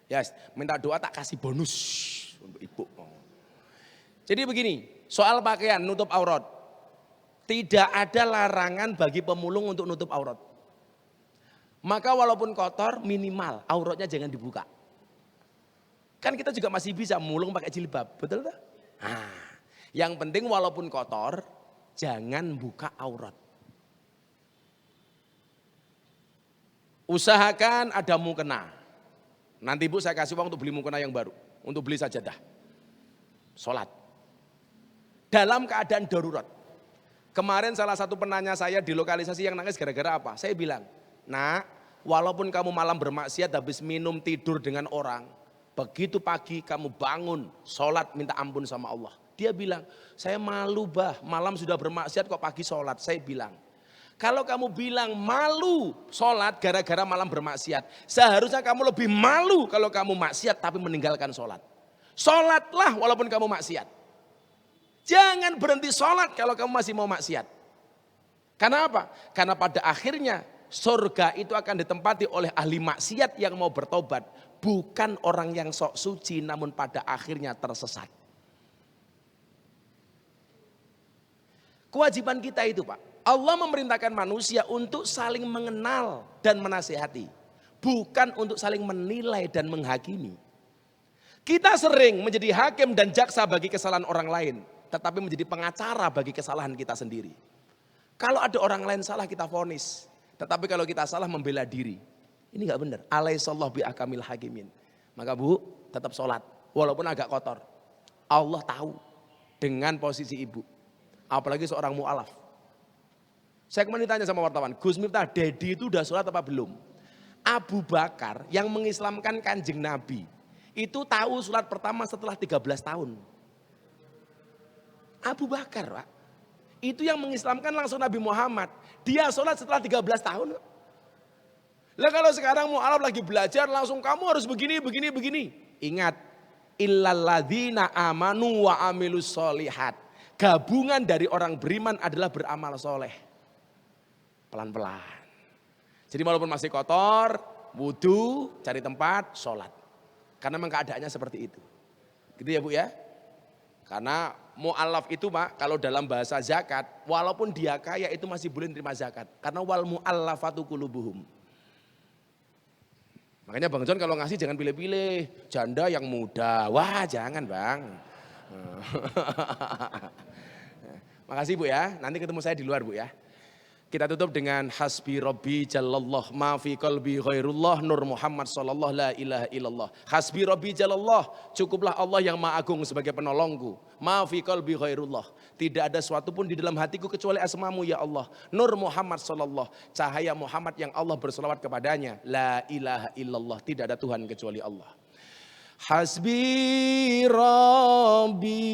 Yes, minta doa tak kasih bonus untuk Ibu. Jadi begini, soal pakaian nutup aurat. Tidak ada larangan bagi pemulung untuk nutup aurat. Maka walaupun kotor minimal auratnya jangan dibuka. Kan kita juga masih bisa mulung pakai jilbab, betul tak? Nah, yang penting walaupun kotor jangan buka aurat. Usahakan ada mukena. Nanti Bu saya kasih uang untuk beli mukena yang baru, untuk beli sajadah. Sholat. Dalam keadaan darurat. Kemarin salah satu penanya saya di lokalisasi yang nangis gara-gara apa? Saya bilang, nak, walaupun kamu malam bermaksiat habis minum tidur dengan orang, begitu pagi kamu bangun, sholat minta ampun sama Allah. Dia bilang, saya malu bah, malam sudah bermaksiat kok pagi sholat. Saya bilang, kalau kamu bilang malu sholat gara-gara malam bermaksiat, seharusnya kamu lebih malu kalau kamu maksiat tapi meninggalkan sholat. Sholatlah walaupun kamu maksiat. Jangan berhenti sholat kalau kamu masih mau maksiat. Karena apa? Karena pada akhirnya surga itu akan ditempati oleh ahli maksiat yang mau bertobat. Bukan orang yang sok suci namun pada akhirnya tersesat. Kewajiban kita itu Pak. Allah memerintahkan manusia untuk saling mengenal dan menasihati. Bukan untuk saling menilai dan menghakimi. Kita sering menjadi hakim dan jaksa bagi kesalahan orang lain. Tetapi menjadi pengacara bagi kesalahan kita sendiri. Kalau ada orang lain salah kita vonis. Tetapi kalau kita salah membela diri. Ini gak benar. Alaihissallahu bi'akamil hakimin. Maka Bu tetap sholat. Walaupun agak kotor. Allah tahu dengan posisi ibu. Apalagi seorang mu'alaf. Saya kemarin ditanya sama wartawan. Gus Miftah, Dedi itu udah sholat apa belum? Abu Bakar yang mengislamkan Kanjeng Nabi. Itu tahu sholat pertama setelah 13 tahun. Abu Bakar Pak, itu yang mengislamkan langsung Nabi Muhammad. Dia sholat setelah 13 tahun. Lah kalau sekarang mu'alaf lagi belajar langsung kamu harus begini. Ingat, Illalladzina amanu wa amilus solihat. Gabungan dari orang beriman adalah beramal soleh. Pelan-pelan. Jadi walaupun masih kotor, wudu, cari tempat, sholat. Karena memang keadaannya seperti itu. Gitu ya Bu ya. Karena mu'allaf itu Pak, kalau dalam bahasa zakat, walaupun dia kaya itu masih boleh terima zakat. Karena wal mu'allafatu qulubuhum. Makanya Bang John kalau ngasih jangan pilih-pilih, janda yang muda. Wah jangan Bang. Makasih Bu ya, nanti ketemu saya di luar Bu ya. Kita tutup dengan hasbi rabbi jalallah ma fi qalbi ghairullah Nur Muhammad sallallahu la ilaha illallah. Hasbi rabbi jalallah, cukuplah Allah yang maha agung sebagai penolongku. Ma fi qalbi ghairullah, tidak ada sesuatu pun di dalam hatiku kecuali asmamu ya Allah. Nur Muhammad sallallahu, cahaya Muhammad yang Allah berselawat kepadanya. La ilaha illallah, tidak ada Tuhan kecuali Allah. Hasbi rabbi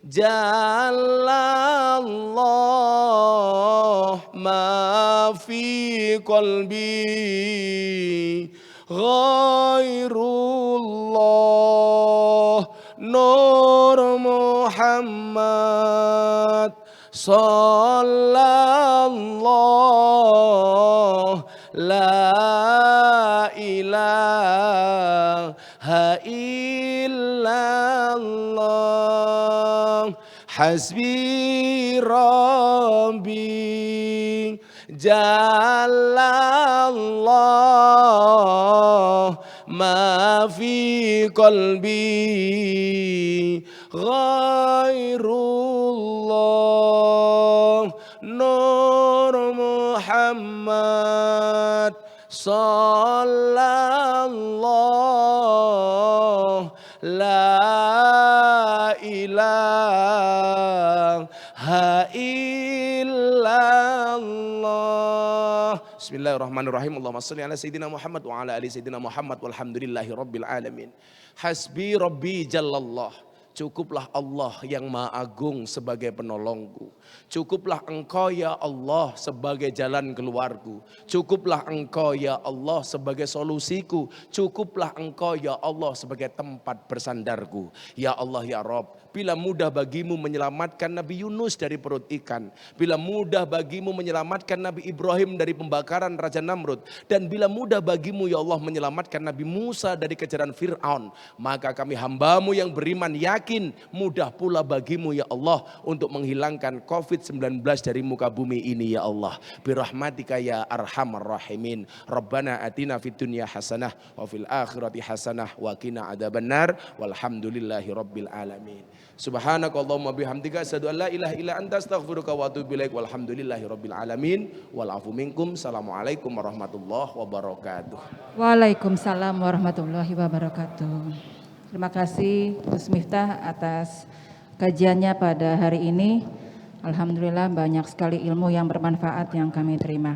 jalallah ma fi qalbi ghairullah Nur Muhammad sallallahu la ilaha illallah. Hasbi rabbi jalallah ma fi qalbi ghairullah Nur Muhammad sallallahu la ilaha illallah. Bismillahirrahmanirrahim. Allahumma shalli ala sayyidina Muhammad wa ala ali sayyidina Muhammad walhamdulillahi rabbil alamin. Hasbi rabbi jalallah. Cukuplah Allah yang maha agung sebagai penolongku. Cukuplah engkau ya Allah sebagai jalan keluarku. Cukuplah engkau ya Allah sebagai solusiku. Cukuplah engkau ya Allah sebagai tempat bersandarku. Ya Allah ya Rabb, bila mudah bagimu menyelamatkan Nabi Yunus dari perut ikan. Bila mudah bagimu menyelamatkan Nabi Ibrahim dari pembakaran Raja Namrud. Dan bila mudah bagimu ya Allah menyelamatkan Nabi Musa dari kejaran Fir'aun. Maka kami hambamu yang beriman yakin mudah pula bagimu ya Allah untuk menghilangkan COVID-19 dari muka bumi ini ya Allah. Birahmatika ya arhamar rahimin. Rabbana atina fid dunya hasanah wa fil akhirati hasanah wa qina adzabannar walhamdulillahi rabbil alamin. Subhanakallahumma bihamdika asyhadu an la ilaha illa anta astaghfiruka wa atubu ilaik walhamdulillahi rabbil alamin wal afu minkum. Assalamualaikum warahmatullahi wabarakatuh. Waalaikumsalam warahmatullahi wabarakatuh. Terima kasih Gus Miftah atas kajiannya pada hari ini. Alhamdulillah banyak sekali ilmu yang bermanfaat yang kami terima.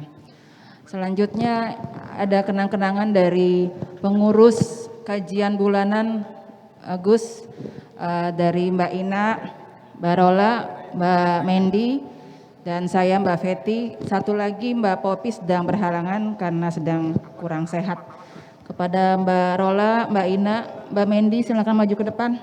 Selanjutnya ada kenang-kenangan dari pengurus kajian bulanan Gus, dari Mbak Ina, Mbak Rola, Mbak Mendi, dan saya Mbak Feti. Satu lagi Mbak Popi sedang berhalangan karena sedang kurang sehat. Kepada Mbak Rola, Mbak Ina, Mbak Mendi silakan maju ke depan.